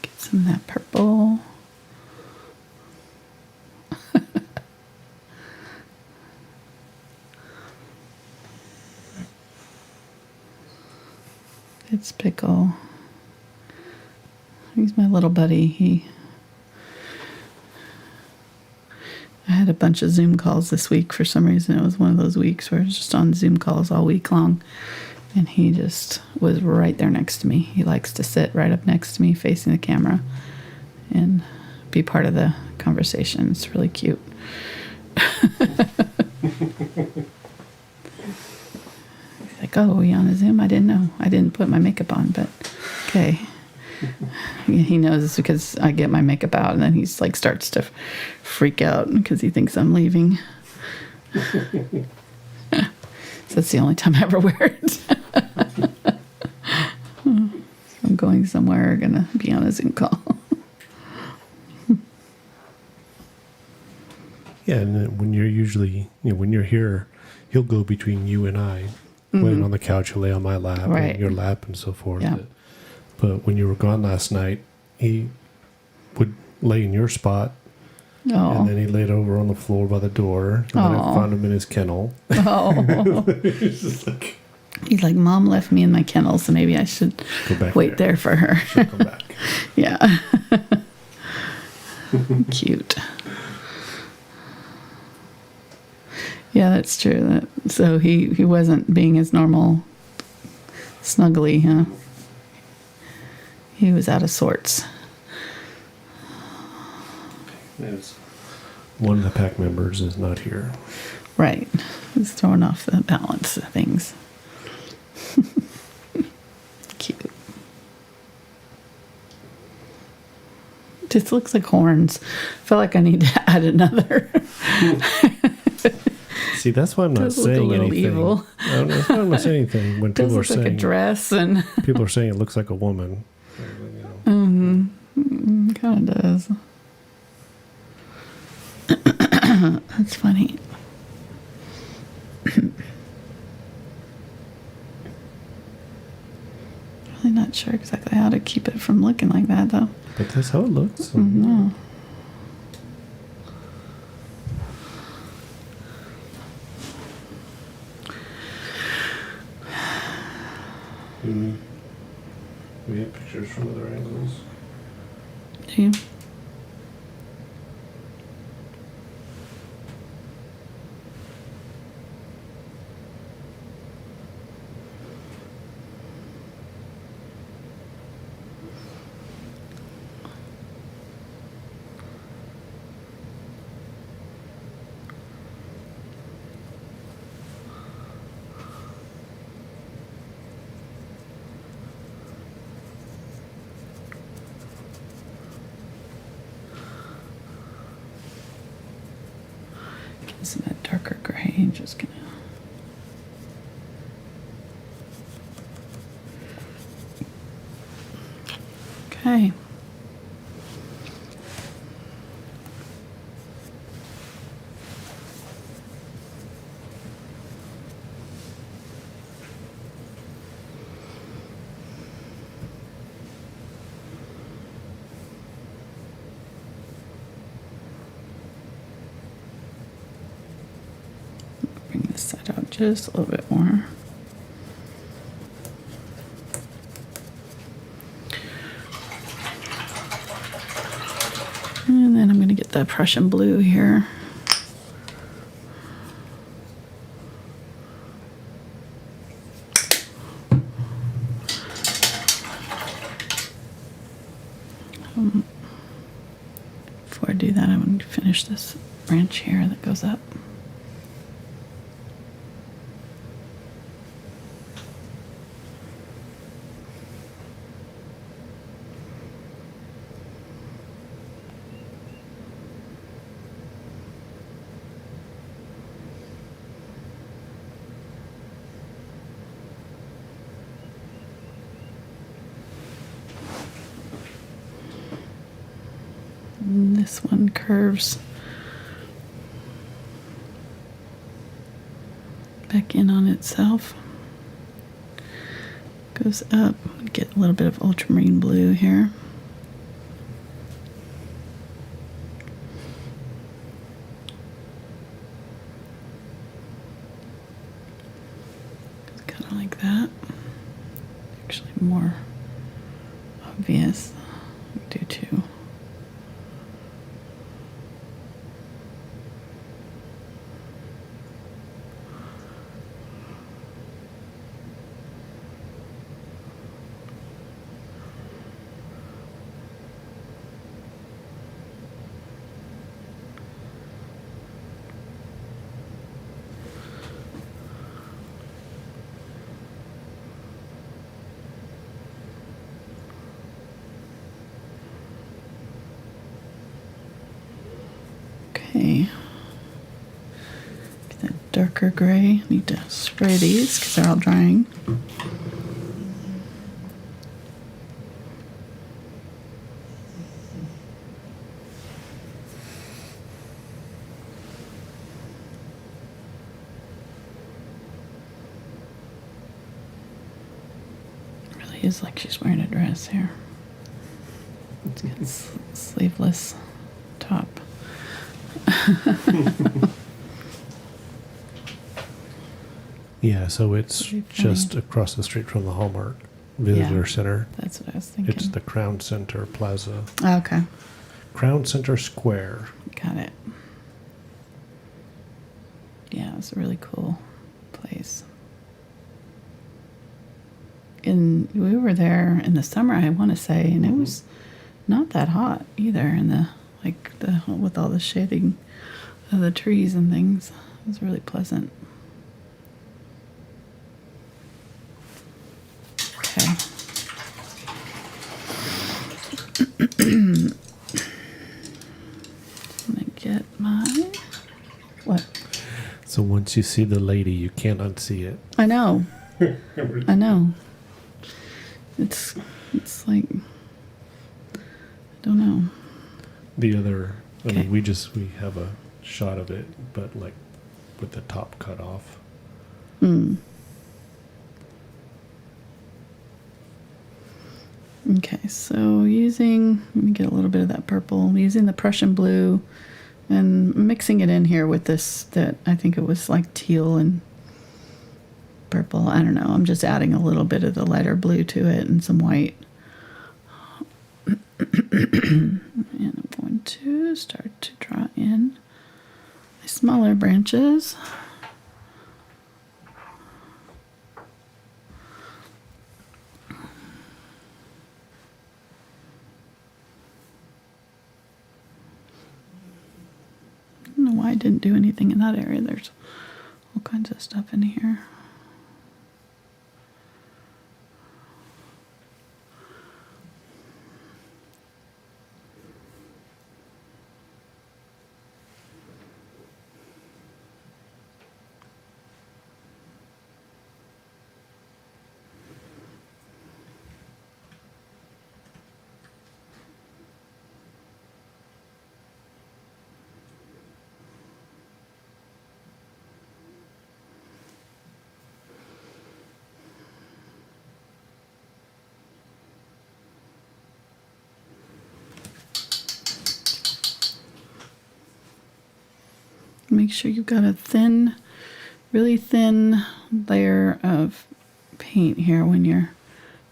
Get some of that purple. It's Pickle. He's my little buddy. I had a bunch of Zoom calls this week for some reason. It was one of those weeks where I was just on Zoom calls all week long. And he just was right there next to me. He likes to sit right up next to me facing the camera and be part of the conversation. It's really cute. Like, oh, are we on a Zoom? I didn't know. I didn't put my makeup on, but okay. He knows it's because I get my makeup out, and then he's like starts to freak out because he thinks I'm leaving. So that's the only time I ever wear it. I'm going somewhere, gonna be on a Zoom call. Yeah, and when you're usually, when you're here, he'll go between you and I. Laying on the couch, he'll lay on my lap, Right. and your lap, and so forth. Yeah. But when you were gone last night, he would lay in your spot, and then he laid over on the floor by the door, and then I found him in his kennel. Oh. He's like, Mom left me in my kennel, so maybe I should wait there for her. She'll come back. Yeah. Cute. Yeah, that's true. So he wasn't being his normal snuggly, huh? He was out of sorts. Yes. One of the pack members is not here. Right. It's throwing off the balance of things. Cute. Just looks like horns. I feel like I need to add another. See, that's why I'm not saying anything. Evil. That's why I'm not saying anything when people are saying like a dress and people are saying it looks like a woman. Kind of does. That's funny. Really not sure exactly how to keep it from looking like that, though. But that's how it looks. Mm-hmm. We have pictures from other angles. Do you? Some of that darker gray. Just gonna. Okay. Bring this side out just a little bit more. And then I'm going to get the Prussian blue here. Before I do that, I'm going to finish this branch here that goes up. And this one curves back in on itself. Goes up. Get a little bit of ultramarine blue here. Kind of like that. Actually more obvious. Do too. Okay. Get that darker gray. Need to spray these because they're all drying. It really is like she's wearing a dress here. It's got sleeveless top. Yeah, so it's just across the street from the Hallmark Visitor Center. That's what I was thinking. It's the Crown Center Plaza. Oh, okay. Crown Center Square. Got it. yeah, it's a really cool place. And we were there in the summer, I want to say, and it was not that hot either. In the with all the shading of the trees and things, it was really pleasant. Okay. I'm gonna get my what? So once you see the lady, you can't unsee it. I know. I know. It's like, I don't know. The other, I Okay. mean, we have a shot of it, but like with the top cut off. Okay, so let me get a little bit of that purple, using the Prussian blue and mixing it in here with this, that I think it was like teal and purple. I don't know. I'm just adding a little bit of the lighter blue to it and some white. And I'm going to start to draw in my smaller branches. I don't know why I didn't do anything in that area. There's all kinds of stuff in here. Make sure you've got a thin, really thin layer of paint here when you're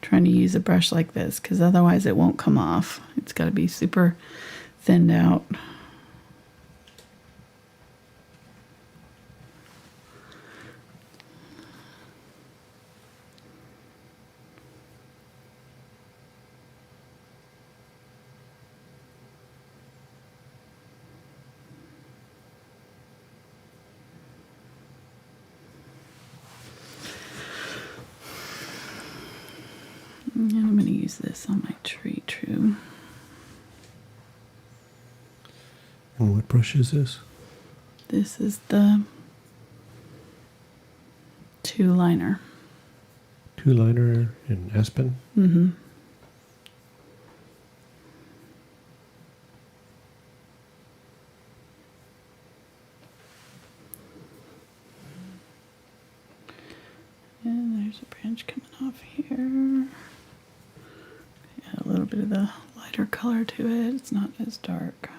trying to use a brush like this, because otherwise it won't come off. It's got to be super thinned out. And I'm going to use this on my tree too. And what brush is this? This is the 2-liner. 2-liner in Aspen? Mm-hmm. And there's a branch coming off here. Add a little bit of the lighter color to it. It's not as dark.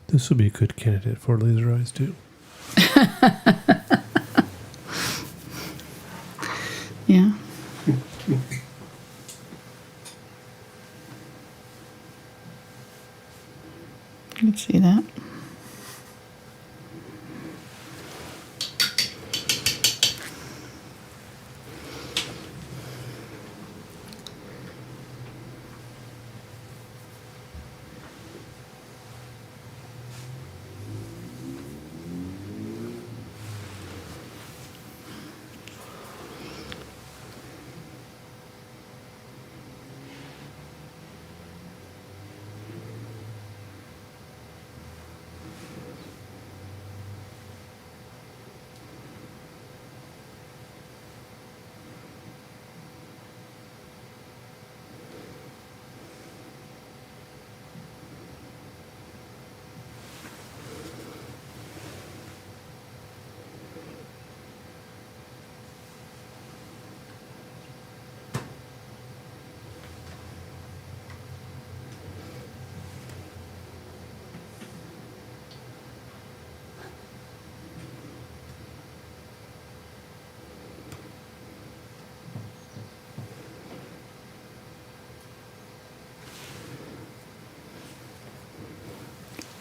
This would be a good candidate for laser eyes too. Yeah. You can see that.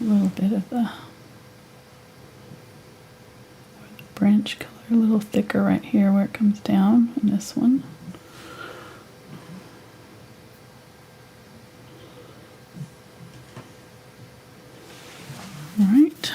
little bit of the branch color a little thicker right here where it comes down in this one. All right.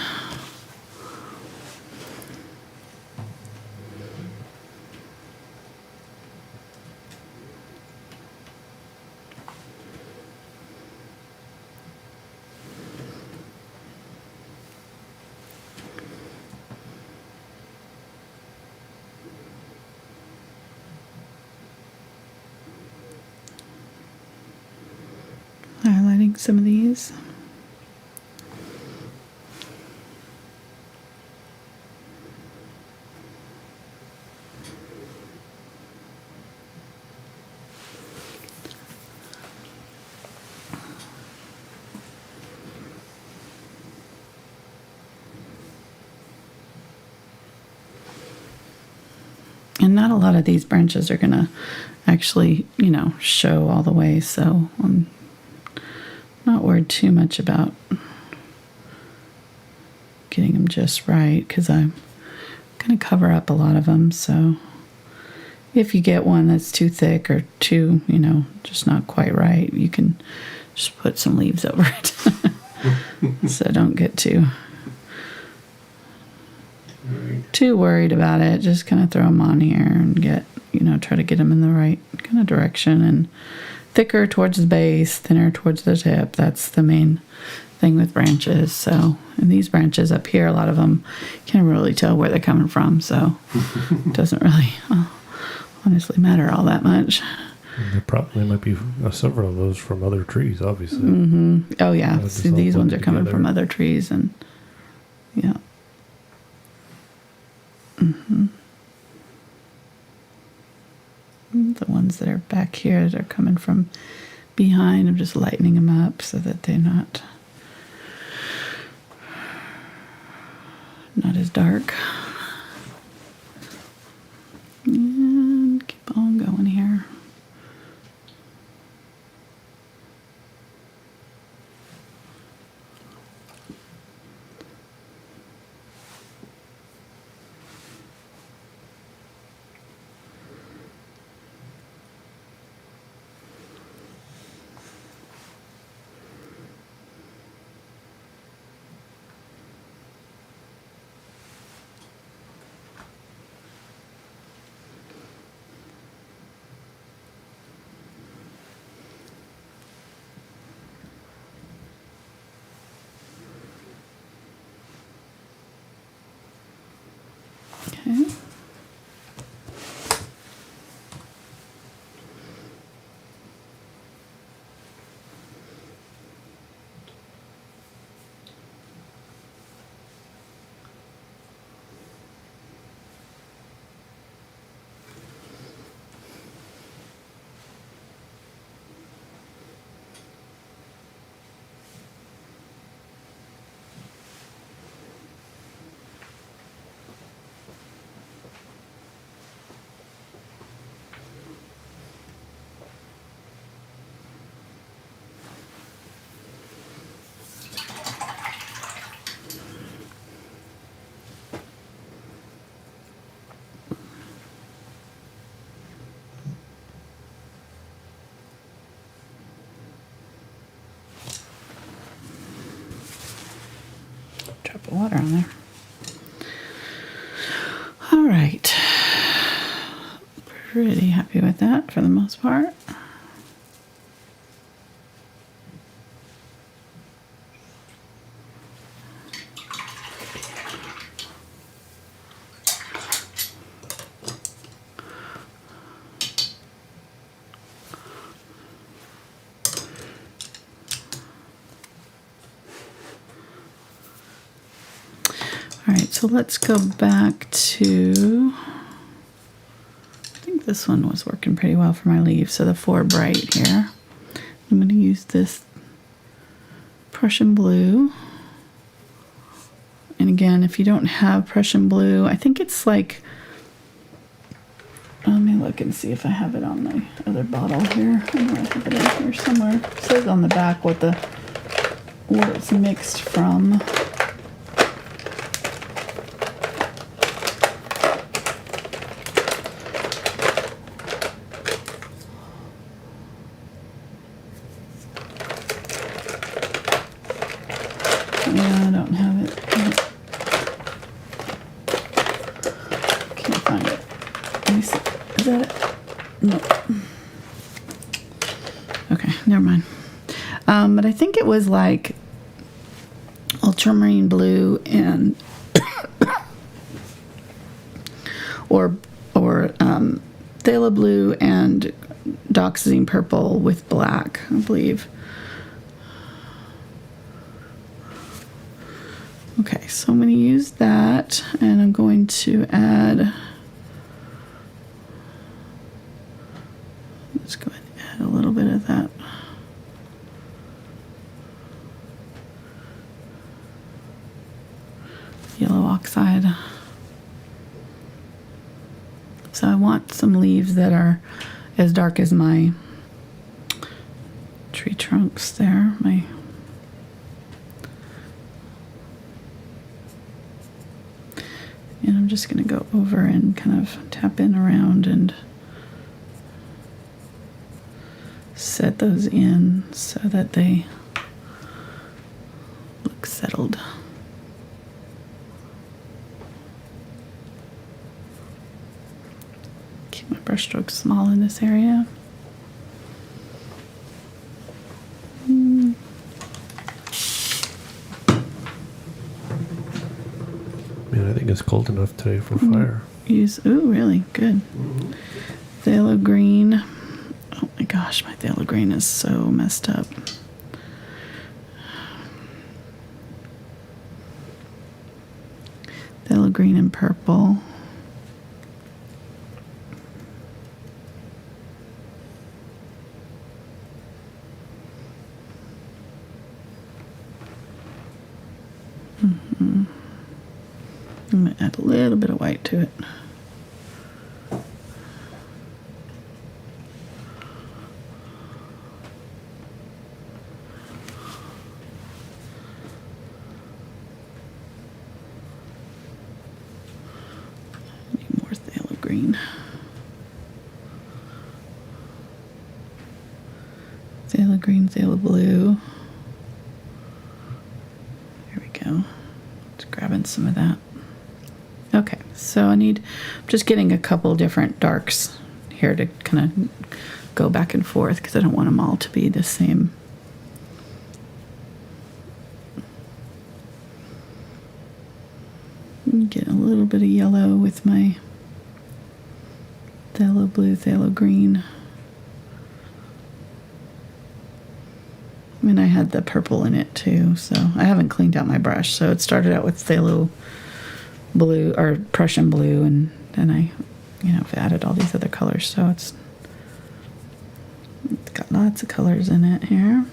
Highlighting some of these. And not a lot of these branches are going to actually, show all the way, so I'm not worried too much about getting them just right, because I'm going to cover up a lot of them. So if you get one that's too thick or too, just not quite right, you can just put some leaves over it. So don't get too worried about it. Just kind of throw them on here and try to get them in the right kind of direction, and thicker towards the base, thinner towards the tip. That's the main thing with branches. So, and these branches up here, a lot of them can't really tell where they're coming from, so it doesn't really honestly matter all that much. There might be several of those from other trees, obviously. Mm-hmm. Oh yeah, see, these ones are coming from other trees, and yeah. Mm-hmm. The ones that are back here that are coming from behind, I'm just lightening them up so that they're not as dark. And keep on going here. Okay. Drop of water on there. All right. Pretty happy with that for the most part. All right, so let's go back to, I think this one was working pretty well for my leaves. So the 4 bright here. I'm going to use this Prussian blue. And again, if you don't have Prussian blue, I think it's like, let me look and see if I have it on my other bottle here. I know I have it in here somewhere. It says on the back what what it's mixed from. Yeah, I don't have it. Can't find it. Let me see. Is that it? No. Okay, never mind. But I think it was like Ultramarine Blue and or Phthalo Blue and Dioxazine Purple with black, I believe. Okay, so I'm going to use that, and I'm going to add. Let's go ahead and add a little bit of that. Yellow oxide. So I want some leaves that are as dark as my tree trunks there. And I'm just going to go over and kind of tap in around and set those in so that they look settled. Keep my brush strokes small in this area. Man, I think it's cold enough today for fire. Ooh, really good. Phthalo green. Oh my gosh, my phthalo green is so messed up. Phthalo green and purple. I'm going to add a little bit of white to it. Need more phthalo green. Phthalo green, phthalo blue. There we go. Just grabbing some of that. Okay, so I'm just getting a couple different darks here to kind of go back and forth because I don't want them all to be the same. Get a little bit of yellow with my phthalo blue, phthalo green. And I had the purple in it too, so I haven't cleaned out my brush. So it started out with phthalo blue or Prussian blue, and then I I've added all these other colors, so it's got lots of colors in it here.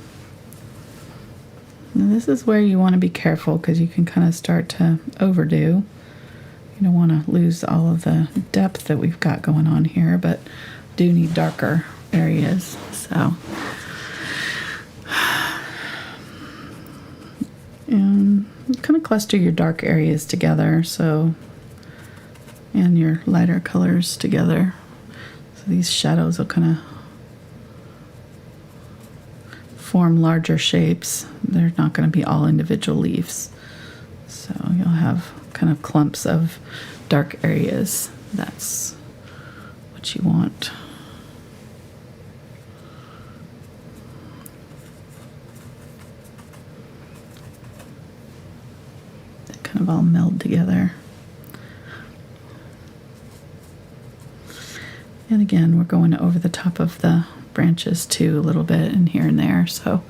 Now this is where you want to be careful because you can kind of start to overdo. You don't want to lose all of the depth that we've got going on here, but do need darker areas, so and kind of cluster your dark areas together, and your lighter colors together. So these shadows will kind of form larger shapes. They're not going to be all individual leaves. So you'll have kind of clumps of dark areas. That's what you want. Kind of all meld together. And again, we're going over the top of the branches too a little bit and here and there, so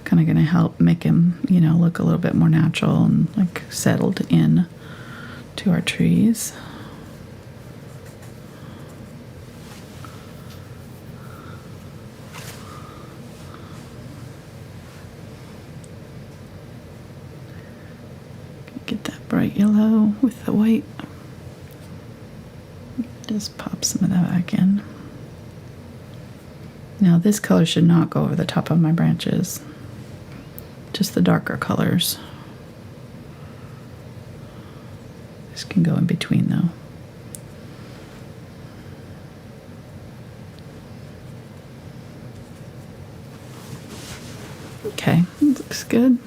kind of going to help make them, look a little bit more natural and like settled in to our trees. Get that bright yellow with the white. Just pop some of that back in. Now this color should not go over the top of my branches. just the darker colors. This can go in between though. Okay, looks good.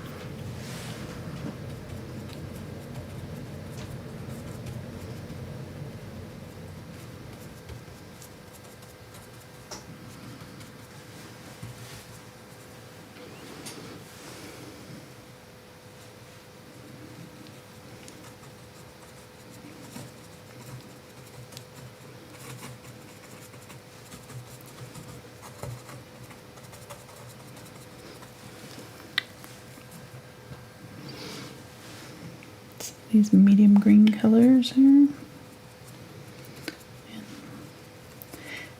These medium green colors here.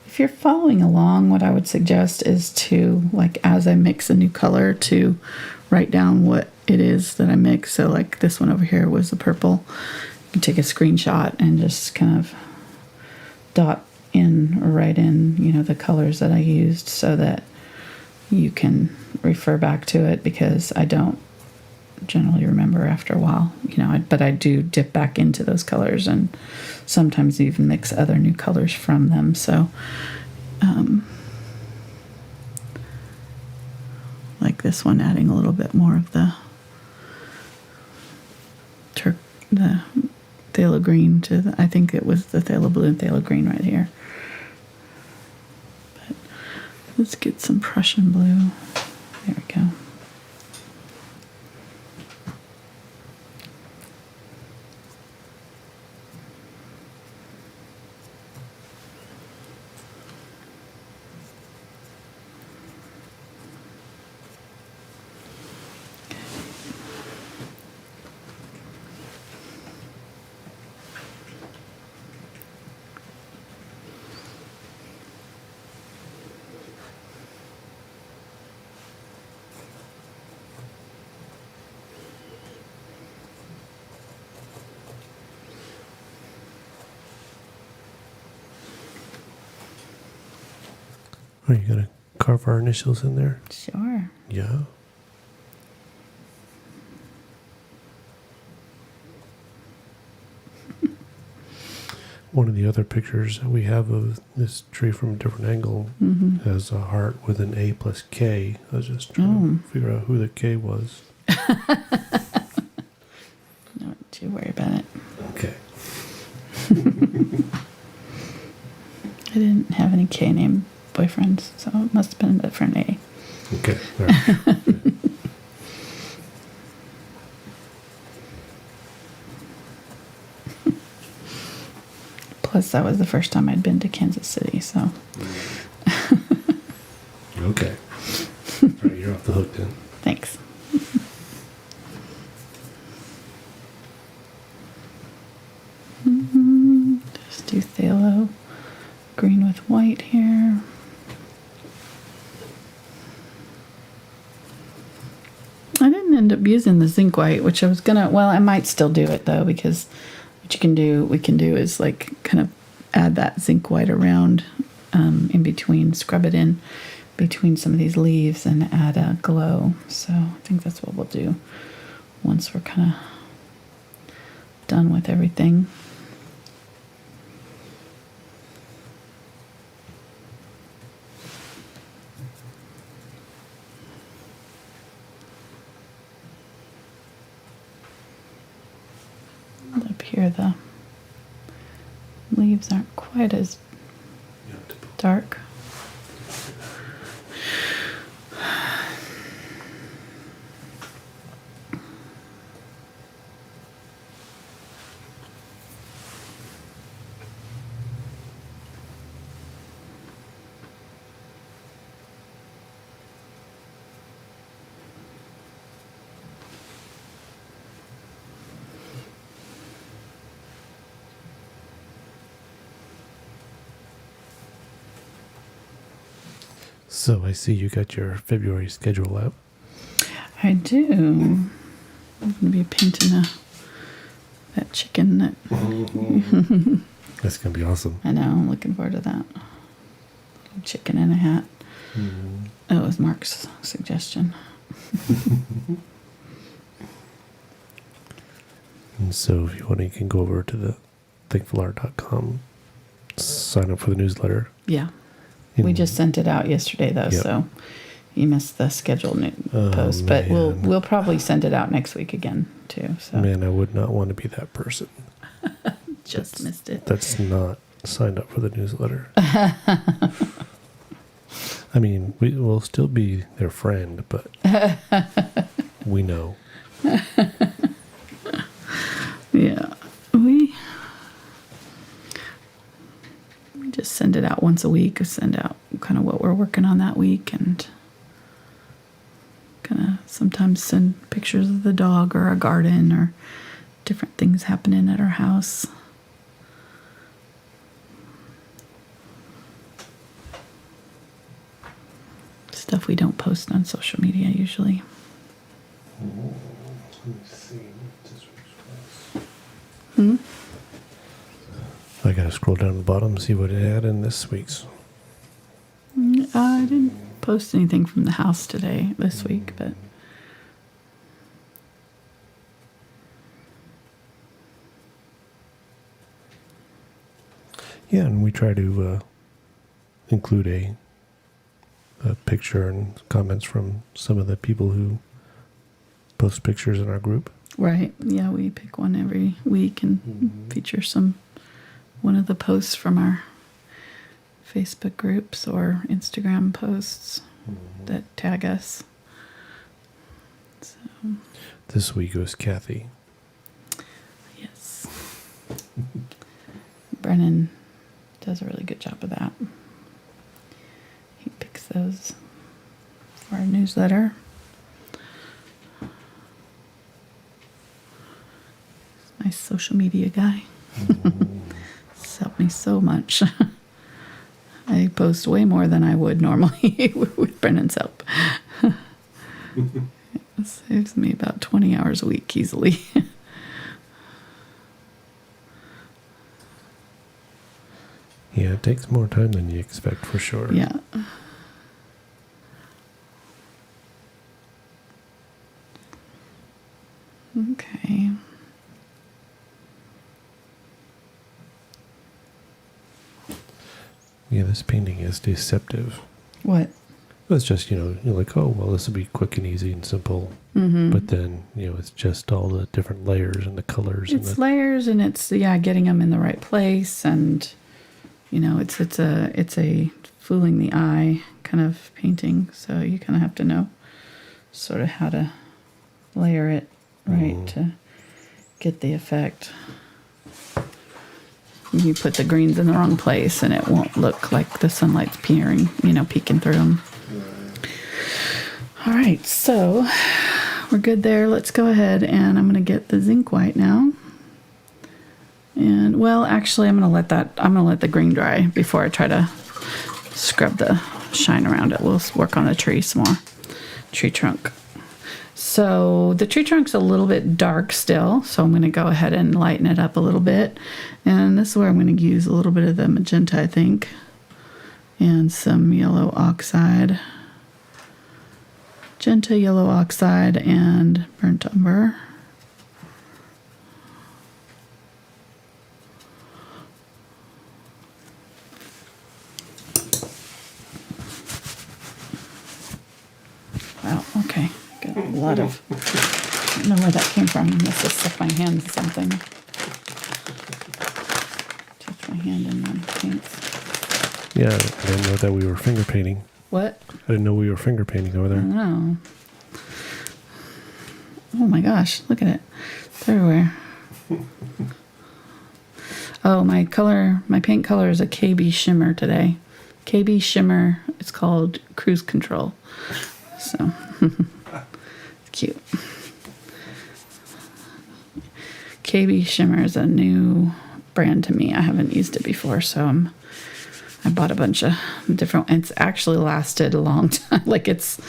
If you're following along, what I would suggest is to, like, as I mix a new color, to write down what it is that I mix. So like this one over here was the purple. You can take a screenshot and just kind of dot in or write in, you know, the colors that I used so that you can refer back to it, because I don't generally remember after a while, you know, but I do dip back into those colors and sometimes even mix other new colors from them. So like this one, adding a little bit more of the phthalo green to the, I think it was the phthalo blue and phthalo green right here. But let's get some Prussian blue. There we go. Are you going to carve our initials in there? Sure. Yeah. One of the other pictures that we have of this tree from a different angle has a heart with an A plus K. I was just trying to figure out who the K was. Don't you worry about it. Okay. I didn't have any K name boyfriends, so it must have been a different A. Okay. All right. Plus, that was the first time I'd been to Kansas City, so. Okay. All right, you're off the hook then. Thanks. Just do phthalo green with white here. I didn't end up using the zinc white, which I was gonna, well, I might still do it though, because what we can do is like kind of add that zinc white around in between, scrub it in between some of these leaves and add a glow. So I think that's what we'll do once we're kind of done with everything. Up here, the leaves aren't quite as dark. So I see you got your February schedule out. I do. I'm going to be painting that chicken. That's going to be awesome. I know. I'm looking forward to that. Chicken in a hat. Oh, it was Mark's suggestion. And so if you want, you can go over to the thankfulart.com, sign up for the newsletter. Yeah. We just sent it out yesterday, though, Yep. so you missed the scheduled post. But we'll probably send it out next week again, too. So Man, I would not want to be that person. just missed it. That's not signed up for the newsletter. I mean, we'll still be their friend, but we know. Yeah. We just send it out once a week. Send out kind of what we're working on that week, and kind of sometimes send pictures of the dog or a garden or different things happening at our house. Stuff we don't post on social media usually. Let me see. This week's I gotta scroll down to the bottom and see what it had in this week's. I didn't post anything from the house this week, but Yeah, and we try to include a picture and comments from some of the people who post pictures in our group. right. Yeah, we pick one every week and feature one of the posts from our Facebook groups or Instagram posts that tag us. So, This week was Kathy. yes. Brennan does a really good job of that. He picks those for our newsletter. Nice social media guy. It's helped me so much. I post way more than I would normally with Brennan's help. It saves me about 20 hours a week easily. Yeah, it takes more time than you expect for sure. Yeah. Okay. Yeah, this painting is deceptive. What? It's just, you're like, oh, well, this will be quick and easy and simple. Mm-hmm. But then, it's just all the different layers and the colors. It's layers, and it's getting them in the right place, and it's a fooling the eye kind of painting. So you kind of have to know sort of how to layer it right to get the effect. You put the greens in the wrong place, and it won't look like the sunlight's peeking through them. All right, so we're good there. Let's go ahead, and I'm going to get the Zinc White now. And well, actually, I'm going to let the green dry before I try to scrub the shine around it. We'll work on the tree some more. Tree trunk. So the tree trunk's a little bit dark still, so I'm going to go ahead and lighten it up a little bit. And this is where I'm going to use a little bit of the magenta, I think, and some yellow oxide. Magenta, yellow oxide, and burnt umber. Wow, okay. Got a lot of... I don't know where that came from. I must have stuck my hand in something. Touch my hand in the paints. Yeah, I didn't know that we were finger painting. What? I didn't know we were finger painting over there. I don't know. Oh my gosh, look at it. It's everywhere. Oh, my paint color is a KB shimmer today. KB shimmer, it's called Cruise Control. So, it's cute. KB shimmer is a new brand to me. I haven't used it before, so I bought a bunch of different. It's actually lasted a long time. Like it's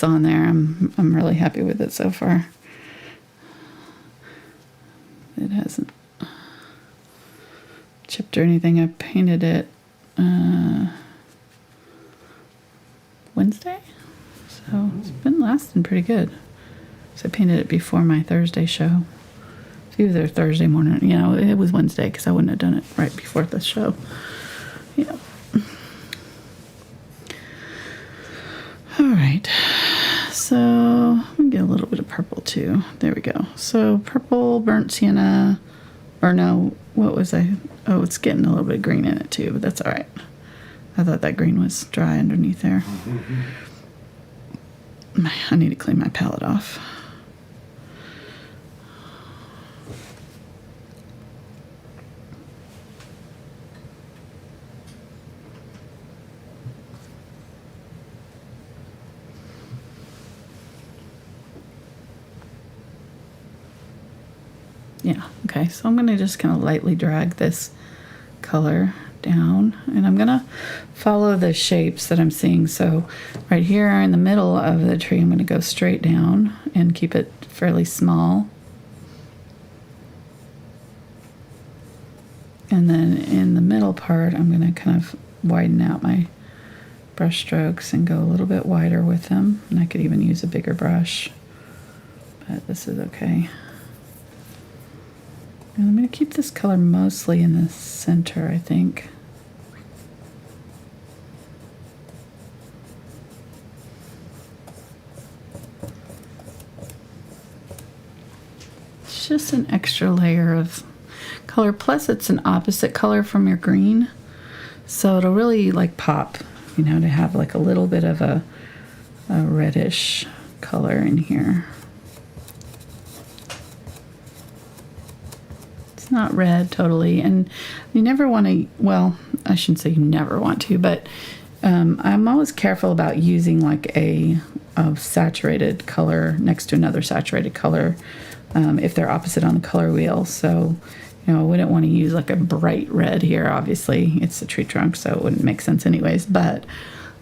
on there. I'm really happy with it so far. It hasn't chipped or anything. I painted it Wednesday, so So it's been lasting pretty good. So I painted it before my Thursday show. It's either Thursday morning, you know, it was Wednesday because I wouldn't have done it right before the show. Yeah. All right. So let me get a little bit of purple too. There we go. So purple, burnt sienna, or no, what was I? Oh, it's getting a little bit of green in it too, but that's all right. I thought that green was dry underneath there. I need to clean my palette off. Yeah, okay, so I'm going to just kind of lightly drag this color down, and I'm going to follow the shapes that I'm seeing. So right here in the middle of the tree, I'm going to go straight down and keep it fairly small. And then in the middle part, I'm going to kind of widen out my brush strokes and go a little bit wider with them. And I could even use a bigger brush, but this is okay. And I'm going to keep this color mostly in the center, I think. It's just an extra layer of color. Plus, it's an opposite color from your green. So it'll really like pop, you know, to have like a little bit of a reddish color in here. Not red totally, and you never want to, well, I shouldn't say you never want to, but I'm always careful about using like a saturated color next to another saturated color if they're opposite on the color wheel. So, you know, I wouldn't want to use like a bright red here. Obviously it's a tree trunk, so it wouldn't make sense anyways, but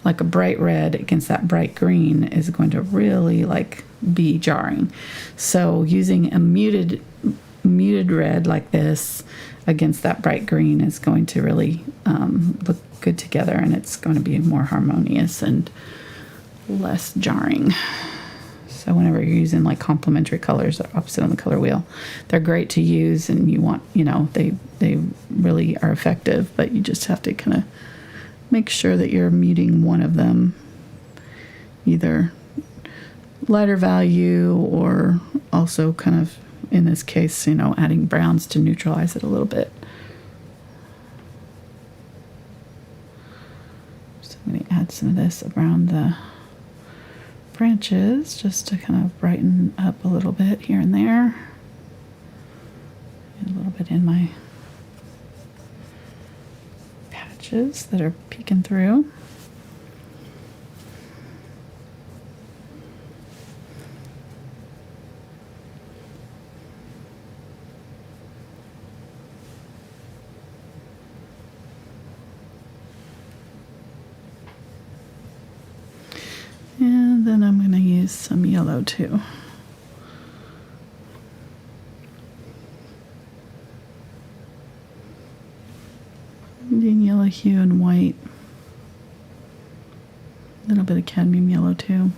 like a bright red against that bright green is going to really like be jarring. So using a muted red like this against that bright green is going to really look good together, and it's going to be more harmonious and less jarring. So whenever you're using like complementary colors that are opposite on the color wheel, they're great to use, and you want, you know, they really are effective, but you just have to kind of make sure that you're muting one of them, either lighter value or also kind of, in this case, you know, adding browns to neutralize it a little bit. So I'm going to add some of this around the branches just to kind of brighten up a little bit here and there. And a little bit in my patches that are peeking through. And then I'm going to use some yellow too. Doing yellow hue and white. A little bit of cadmium yellow too.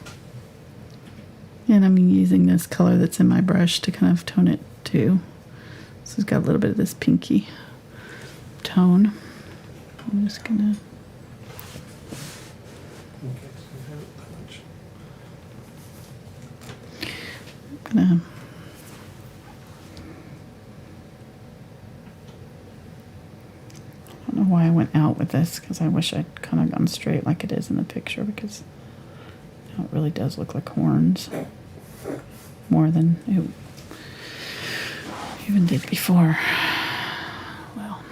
And I'm using this color that's in my brush to kind of tone it too. So it's got a little bit of this pinky tone. I'm just going to I don't know why I went out with this, because I wish I'd kind of gone straight like it is in the picture, because now it really does look like horns more than it even did before. Well,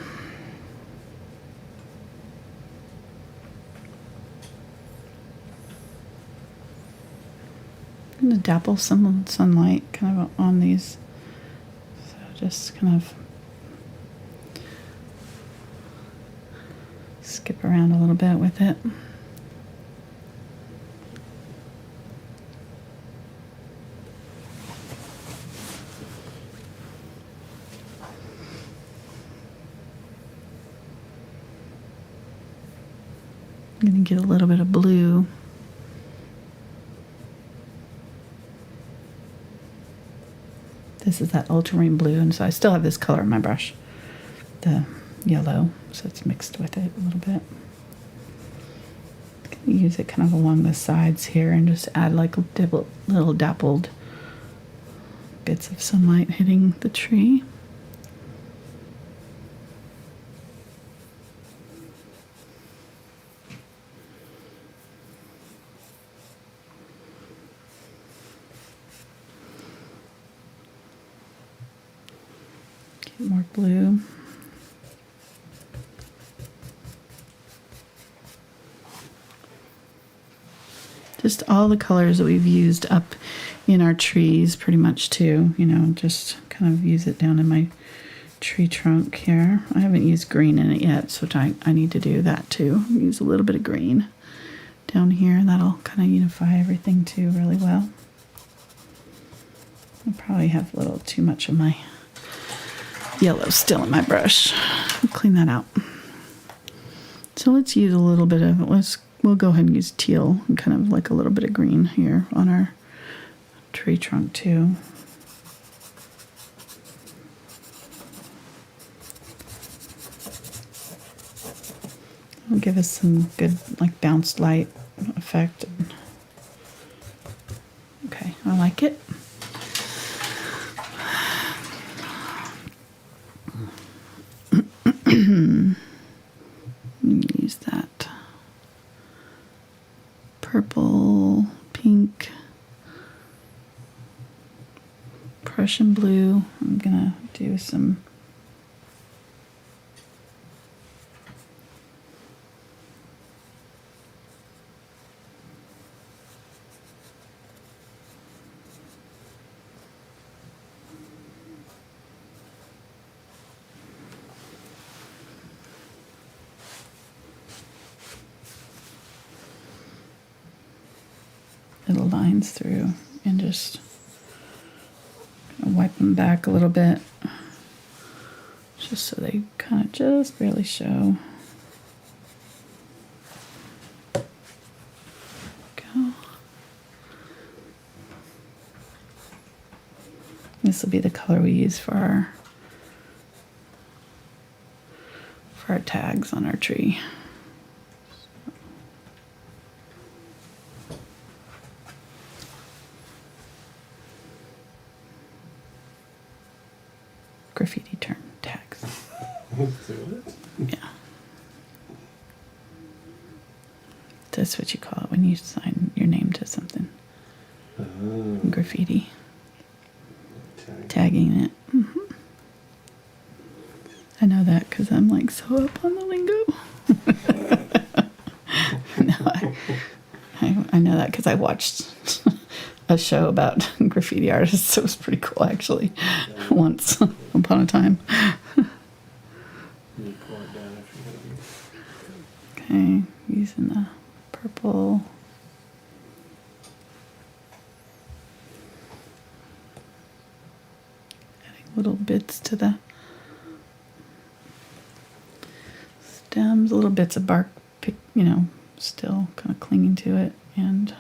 I'm going to dapple some sunlight kind of on these, so just kind of skip around a little bit with it. I'm going to get a little bit of blue This is that ultramarine blue, and so I still have this color in my brush, the yellow, so it's mixed with it a little bit. Use it kind of along the sides here and just add like little dappled bits of sunlight hitting the tree. Get more blue. Just all the colors that we've used up in our trees pretty much too, you know, just kind of use it down in my tree trunk here. I haven't used green in it yet, so I need to do that too. Use a little bit of green down here. That'll kind of unify everything too really well. I probably have a little too much of my yellow still in my brush. I'll clean that out. So let's use a little bit of it. We'll go ahead and use teal and kind of like a little bit of green here on our tree trunk too. It'll give us some good like bounced light effect. Okay, I like it. Use that purple, pink, Prussian blue. I'm gonna do some little lines through and just wipe them back a little bit just so they kind of just barely show. Go. This will be the color we use for our tags on our tree. Graffiti term tags. Yeah. That's what you call it when you sign your name to something. Graffiti. Tagging it. Mm-hmm. I know that because I'm like so up on the lingo. No, I know that because I watched a show about graffiti artists. It was pretty cool, actually. Once upon a time. Okay, using the purple. Adding little bits to the stems, little bits of bark, you know, still kind of clinging to it, and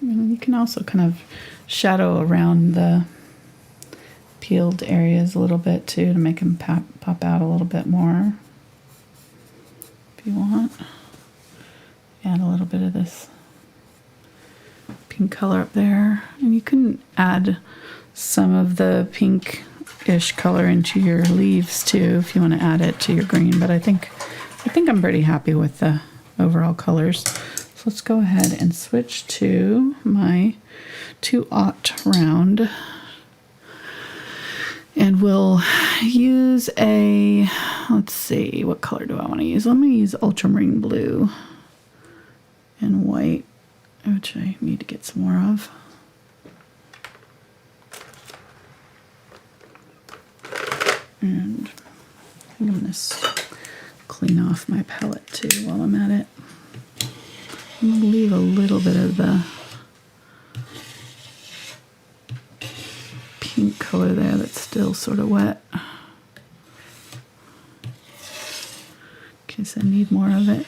you can also kind of shadow around the peeled areas a little bit too to make them pop out a little bit more if you want. Add a little bit of this pink color up there, and you can add some of the pink-ish color into your leaves too if you want to add it to your green, but I think I'm pretty happy with the overall colors. Let's go ahead and switch to my 2/0 round. And we'll use let's see, what color do I want to use? Let me use Ultramarine Blue and white, which I need to get some more of. And I think I'm going to clean off my palette too while I'm at it. I'm going to leave a little bit of the pink color there that's still sort of wet, in case I need more of it.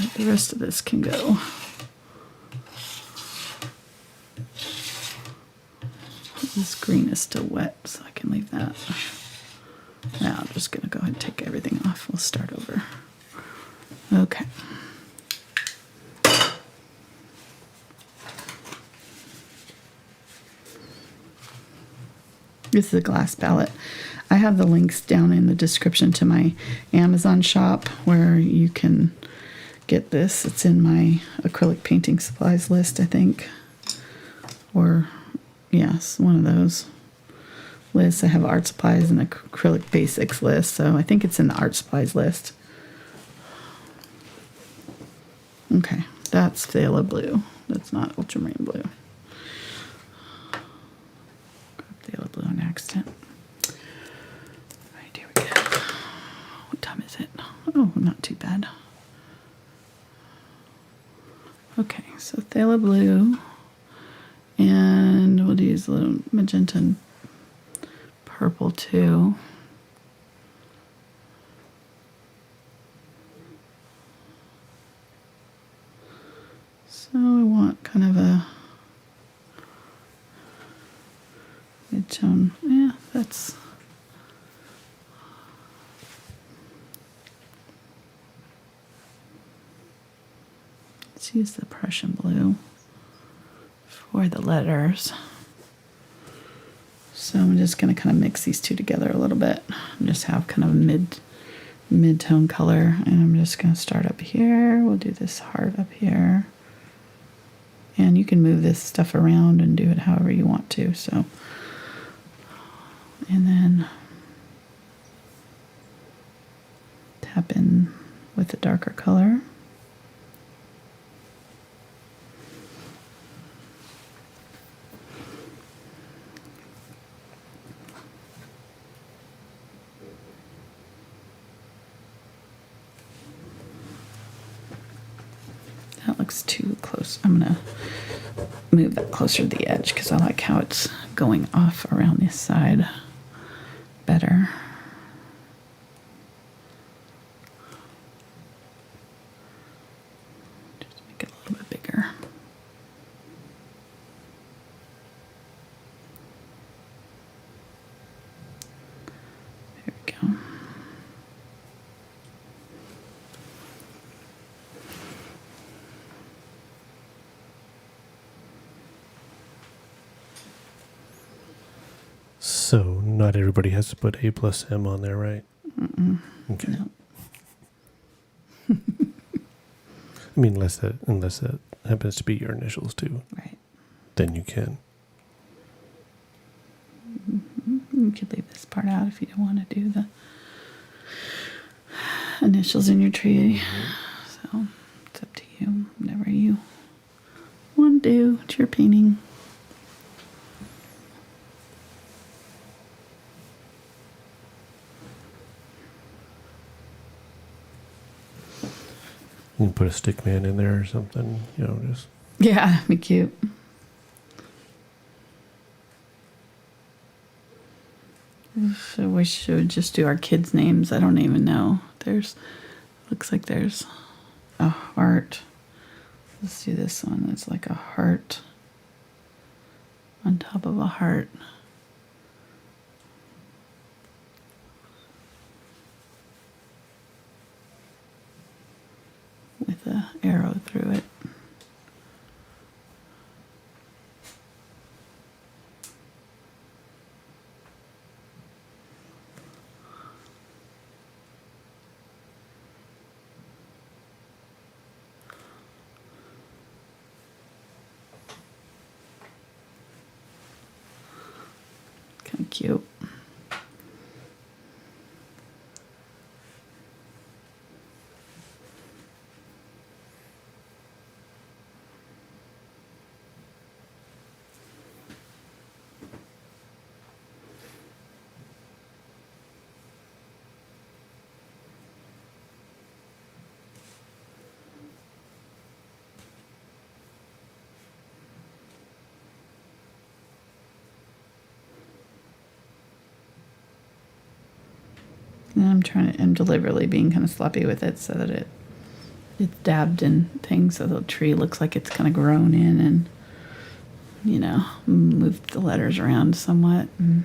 Right, the rest of this can go. This green is still wet, so I can leave that. Now I'm just going to go ahead and take everything off. We'll start over. Okay. This is a glass palette. I have the links down in the description to my Amazon shop where you can get this. It's in my acrylic painting supplies list, I think. Or, yes, one of those lists. I have art supplies and acrylic basics list, so I think it's in the art supplies list. Okay, that's Phthalo blue. That's not ultramarine blue. Grabbed Phthalo blue on accident. All right, here we go. What time is it? Oh, not too bad. Okay, so Phthalo blue, and we'll use a little magenta and purple too. So we want kind of a mid-tone. Yeah, that's... Let's use the Prussian blue for the letters. So I'm just going to kind of mix these two together a little bit and just have kind of a mid-tone color. And I'm just going to start up here. We'll do this heart up here. And you can move this stuff around and do it however you want to. So, and then tap in with a darker color. That looks too close. I'm going to move that closer to the edge because I like how it's going off around this side better. Just make it a little bit bigger. There we go. So not everybody has to put A plus M on there, right? Mm-mm. Okay. No. I mean, unless that happens to be your initials too, Right. then you can. Mm-hmm. You could leave this part out if you don't want to do the initials in your tree. So it's up to you. Whatever you want to do. It's your painting. You can put a stick man in there or something, just. Yeah, be cute. I wish I would just do our kids' names. I don't even know. Looks like there's a heart. Let's do this one. It's like a heart on top of a heart. With an arrow through it. Kind of cute. And I'm deliberately being kind of sloppy with it so that it it's dabbed in things so the tree looks like it's kind of grown in and, moved the letters around somewhat. And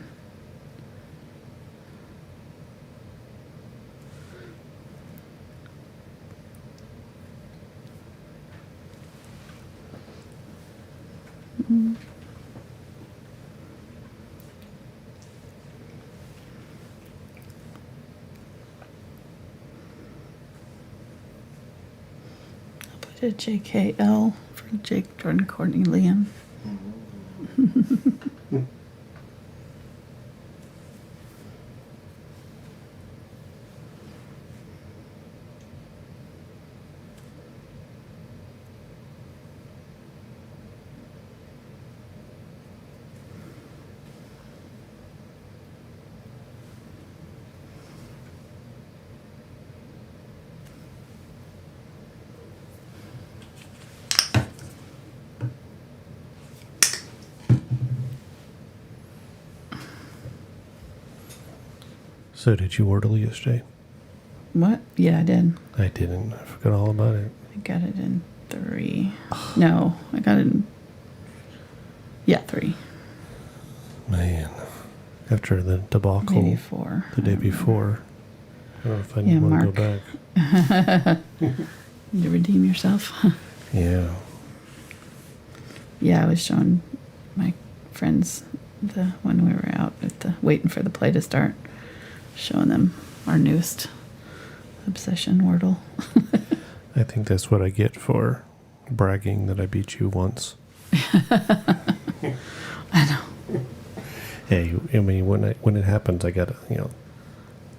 I'll put a JKL for Jake, Jordan, Courtney, Liam. So did you order yesterday? What? Yeah, I did. I didn't. I forgot all about it. I got it in 3. No, I got it in... Yeah, 3. Man. After the debacle. Maybe 4. The day before. I don't know if I Yeah, want to Mark. go back. Need to redeem yourself. Yeah. Yeah, I was showing my friends when we were out waiting for the play to start, showing them our newest obsession Wordle. I think that's what I get for bragging that I beat you once. I know. Hey, I mean, when it happens, I gotta,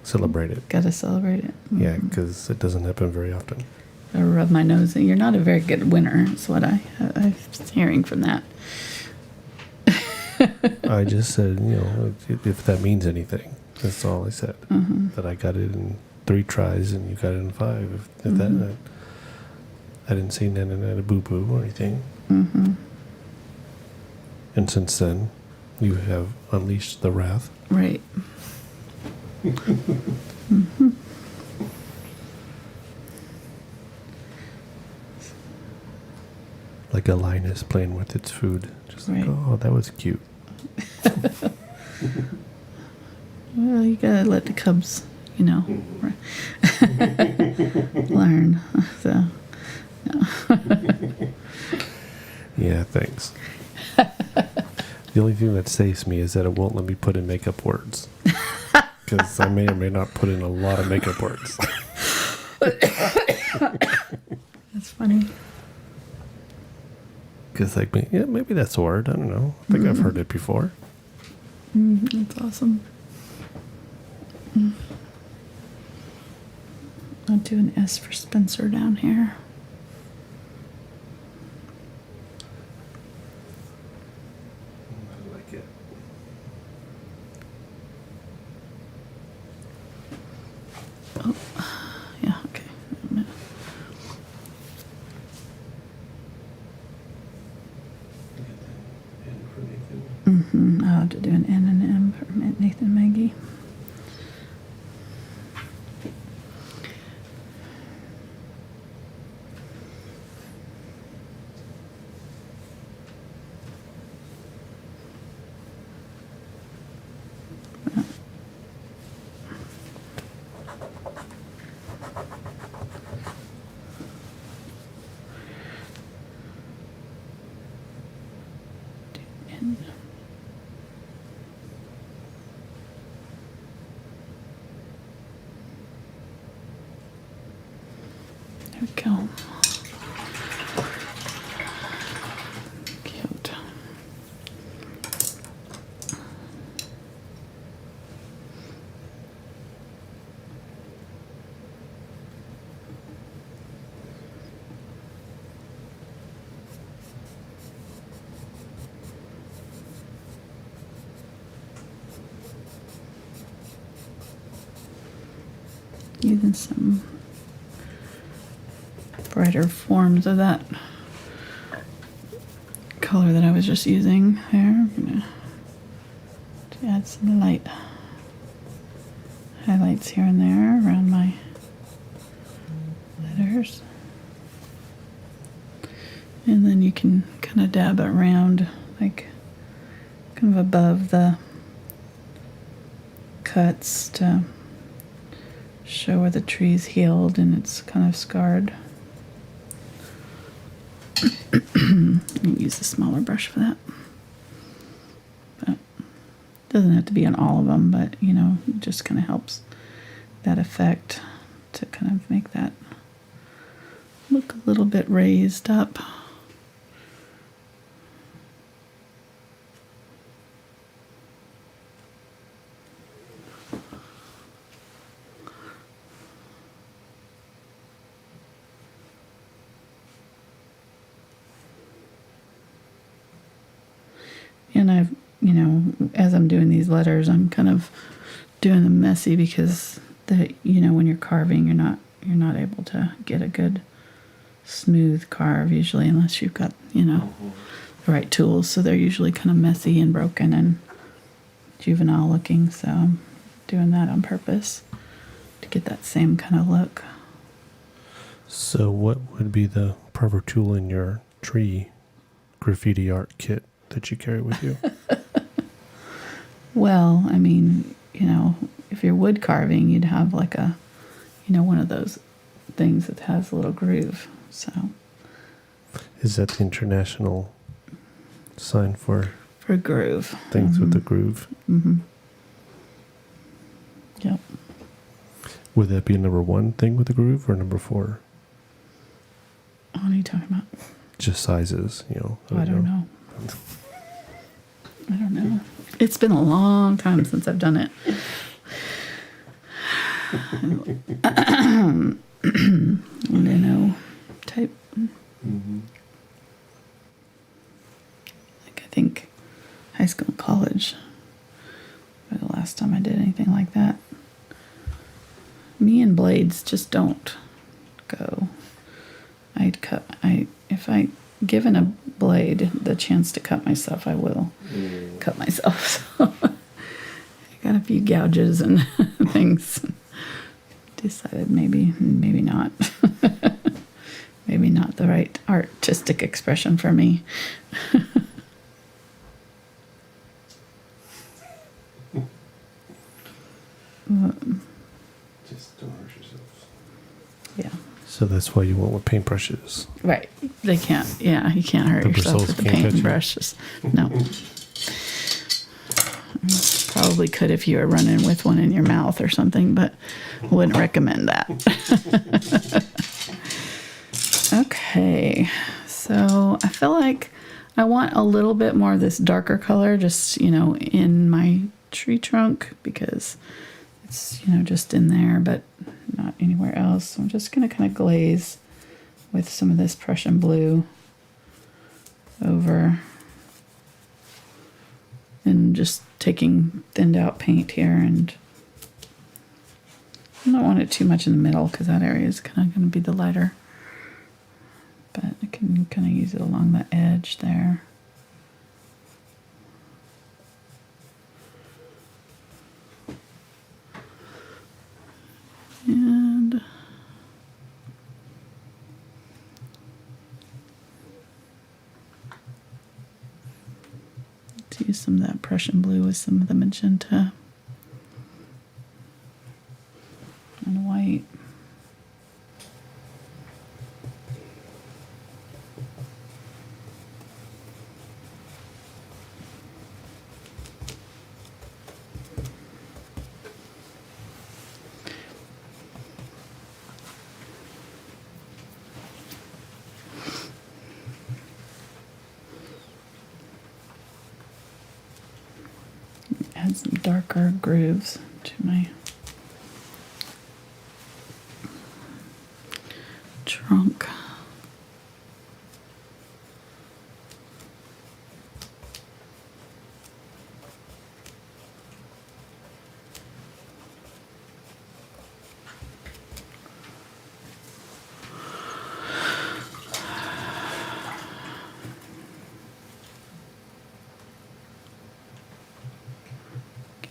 celebrate it. Gotta celebrate it. Yeah, because it doesn't happen very often. I rub my nose in. You're not a very good winner, is what I'm hearing from that. I just said, if that means anything, that's all I said. That I got it in 3 tries and you got it in 5. If that, I didn't say a boo-boo or anything. And since then, you have unleashed the wrath. Right. Like a lioness playing with its food. Just like, Right. oh, that was cute. Well, you gotta let the cubs, learn. So, Yeah, thanks. The only thing that saves me is that it won't let me put in makeup words. Because I may or may not put in a lot of makeup words. that's funny. Because maybe that's a word. I don't know. I think I've heard it before. That's awesome. I'll do an S for Spencer down here. I like it. Oh, yeah, okay. I'll have to do an N and an M for Nathan and Maggie. N. There we go. Cute. Using some brighter forms of that color that I was just using there. I'm gonna add some light highlights here and there around my letters. And then you can kind of dab it around, like kind of above the cuts to show where the tree's healed and it's kind of scarred. You can use a smaller brush for that. But it doesn't have to be on all of them, but you know, it just kind of helps that effect to kind of make that look a little bit raised up. And I've, you know, as I'm doing these letters, I'm kind of doing them messy because you know, when you're carving, you're not able to get a good smooth carve usually unless you've got, you know, the right tools. So they're usually kind of messy and broken and juvenile looking. So I'm doing that on purpose to get that same kind of look. So what would be the proper tool in your tree graffiti art kit that you carry with you? Well, I mean, you know, if you're wood carving, you'd have like a, you know, one of those things that has a little groove. So Is that the international sign for groove? things with a groove? Mm-hmm. Yep. Would that be a number 1 thing with a groove or number 4? What are you talking about? Just sizes, you know. I don't know. I don't know. It's been a long time since I've done it. Lino type. Mm-hmm. Like I think high school and college was the last time I did anything like that. Me and blades just don't go. If I given a blade the chance to cut myself, I will cut myself. So I got a few gouges and things. Decided maybe not. Maybe not the right artistic expression for me. Just don't hurt yourself. Yeah. So that's why you went with paintbrushes. Right. They can't. Yeah, you can't hurt The yourself bristles with the can't touch you. paintbrushes. No. Probably could if you were running with one in your mouth or something, but wouldn't recommend that. Okay. So I feel like I want a little bit more of this darker color just, you know, in my tree trunk because it's, you know, just in there, but not anywhere else. So I'm just going to kind of glaze with some of this Prussian blue over and just taking thinned out paint here, and I don't want it too much in the middle because that area is kind of going to be the lighter, but I can kind of use it along the edge there. And let's use some of that Prussian blue with some of the magenta and white. Add some darker grooves to my trunk.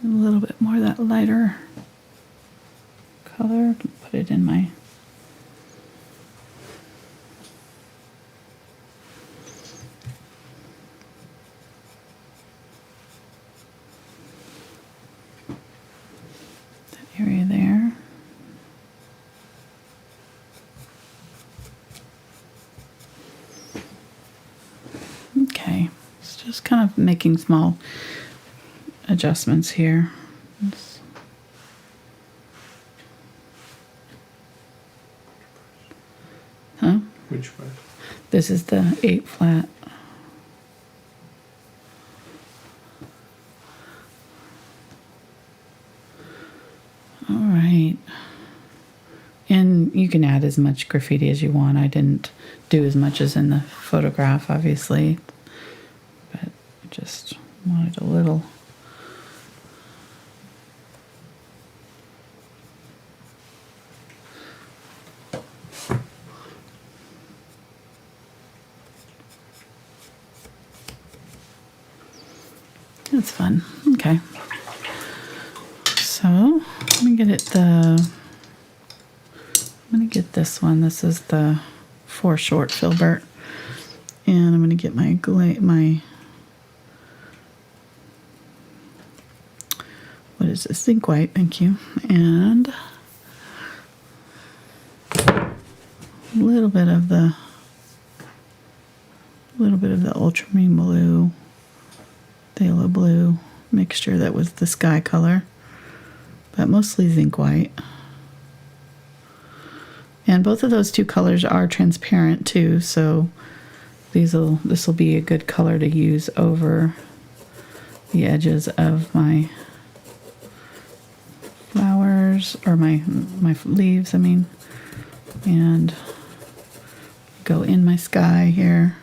A little bit more of that lighter color. Put it in my area there. Okay, it's just kind of making small adjustments here. Huh? Which one? This is the 8 flat. All right. And you can add as much graffiti as you want. I didn't do as much as in the photograph, obviously, but I just wanted a little. That's fun. Okay. So let me get it I'm going to get this one. This is the 4 short Filbert. And I'm going to get my what is this? Zinc White, thank you. And a little bit of the Ultramarine Blue, Phthalo Blue mixture that was the sky color, but mostly Zinc White. And both of those two colors are transparent too, so this will be a good color to use over the edges of my flowers, or my leaves, I mean, and go in my sky here.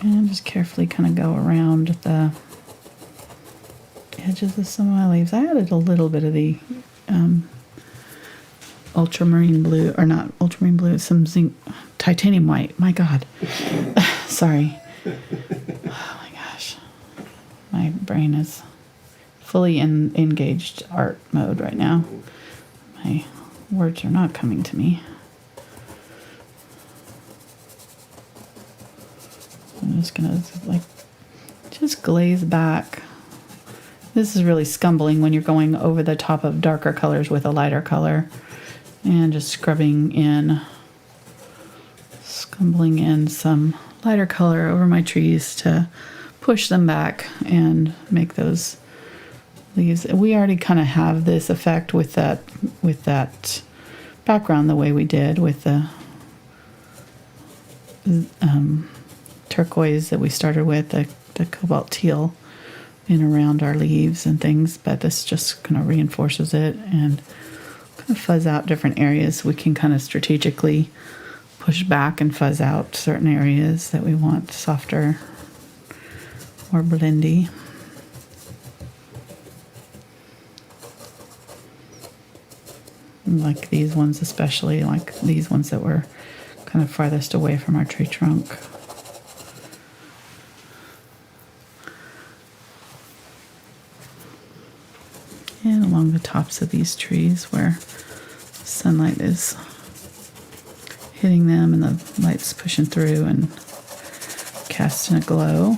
And just carefully kind of go around the edges of some of my leaves. I added a little bit of the ultramarine blue, or not ultramarine blue, some zinc titanium white. My God. Sorry. Oh my gosh. My brain is fully in engaged art mode right now. My words are not coming to me. I'm just gonna just glaze back. This is really scumbling when you're going over the top of darker colors with a lighter color, and just scumbling in some lighter color over my trees to push them back and make those leaves. We already kind of have this effect with that background the way we did with the turquoise that we started with, the cobalt teal in around our leaves and things, but this just kind of reinforces it and kind of fuzz out different areas. We can kind of strategically push back and fuzz out certain areas that we want softer or blendy. Like these ones, especially like these ones that were kind of farthest away from our tree trunk. And along the tops of these trees where sunlight is hitting them and the light's pushing through and casting a glow.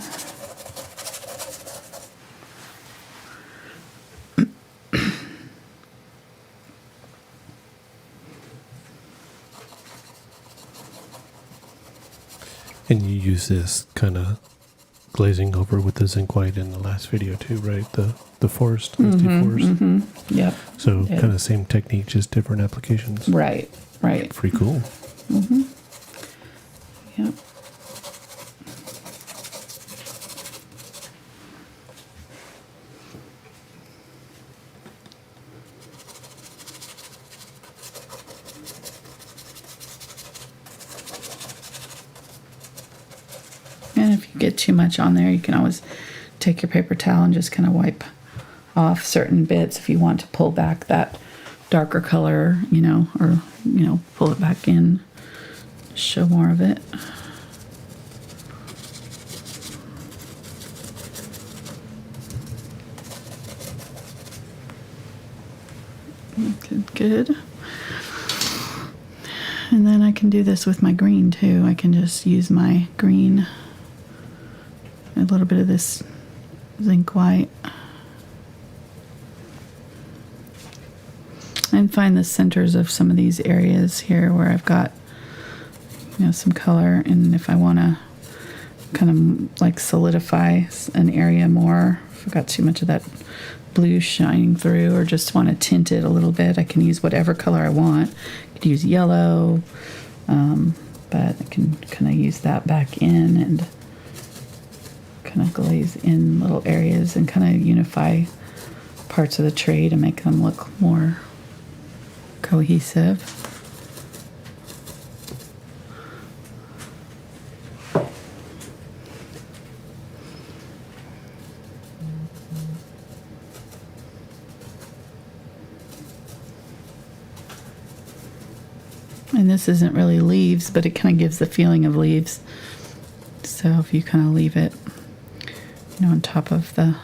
And you use this kind of glazing over with the zinc white in the last video too, right? The forest, misty forest. Mm-hmm. Yep. So kind of same technique, just different applications. Right. Pretty cool. Mm-hmm. Yep. And if you get too much on there, you can always take your paper towel and just kind of wipe off certain bits if you want to pull back that darker color, or pull it back in, show more of it. Good. And then I can do this with my green too. I can just use my green, a little bit of this Zinc White, and find the centers of some of these areas here where I've got, you know, some color. And if I want to kind of like solidify an area more, if I've got too much of that blue shining through, or just want to tint it a little bit, I can use whatever color I want. I could use yellow, but I can kind of use that back in and kind of glaze in little areas and kind of unify parts of the tray to make them look more cohesive. And this isn't really leaves, but it kind of gives the feeling of leaves. So if you kind of leave it, you know, on top of the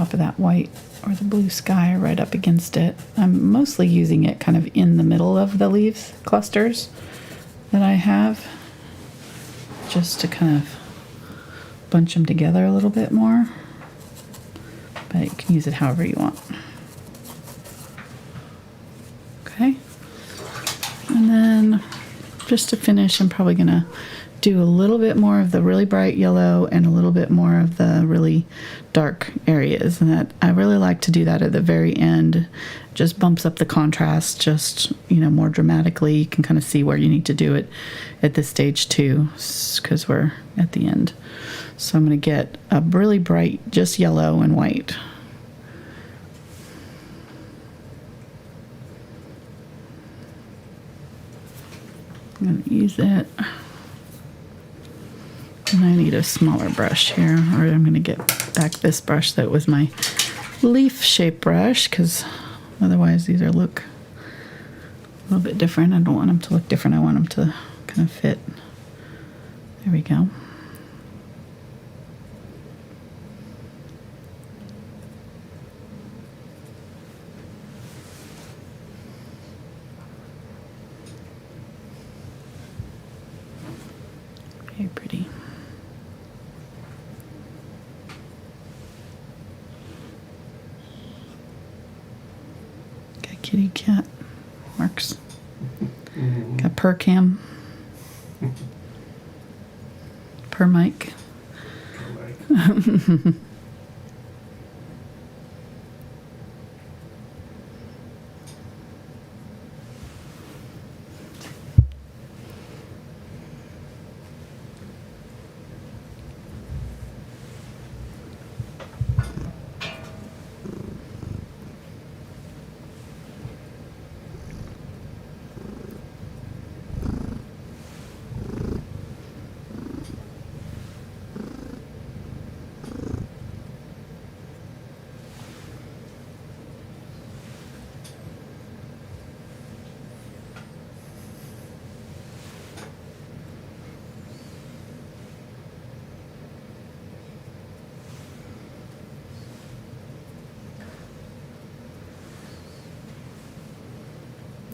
that white or the blue sky, right up against it. I'm mostly using it kind of in the middle of the leaves clusters that I have, just to kind of bunch them together a little bit more. But you can use it however you want. Okay. And then just to finish, I'm probably going to do a little bit more of the really bright yellow and a little bit more of the really dark areas. And that I really like to do that at the very end. Just bumps up the contrast just, you know, more dramatically. You can kind of see where you need to do it at this stage too, because we're at the end. So I'm going to get a really bright, just yellow and white. I'm going to use it. And I need a smaller brush here, or I'm going to get back this brush that was my leaf shape brush, because otherwise these are look a little bit different. I don't want them to look different. I want them to kind of fit. There we go. Very pretty. Got kitty cat marks. Got per cam. Per mic.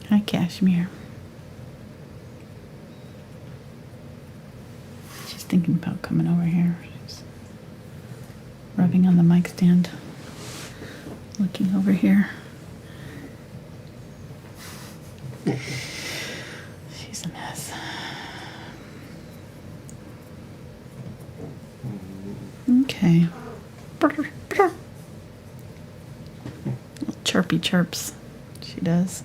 Hi, Cashmere. She's thinking about coming over here. She's rubbing on the mic stand, looking over here. She's a mess. Okay. Little chirpy chirps. She does.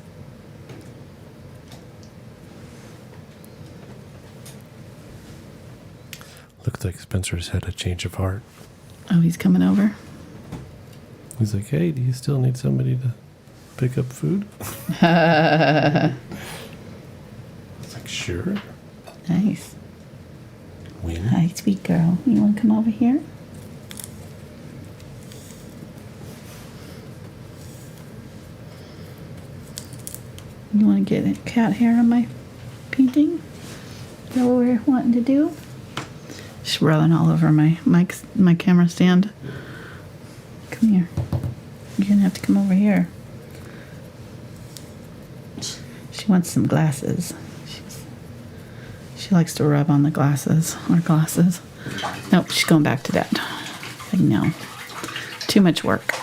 Looks like Spencer's had a change of heart. Oh, he's coming over? He's like, hey, do you still need somebody to pick up food? I was like, sure. Nice. When? Hi, sweet girl. You want to come over here? You want to get cat hair on my painting? Is that what we're wanting to do? She's rubbing all over my camera stand. Come here. you're gonna have to come over here. She wants some glasses. She likes to rub on the glasses. Our glasses. Nope, she's going back to bed. Like, no. Too much work.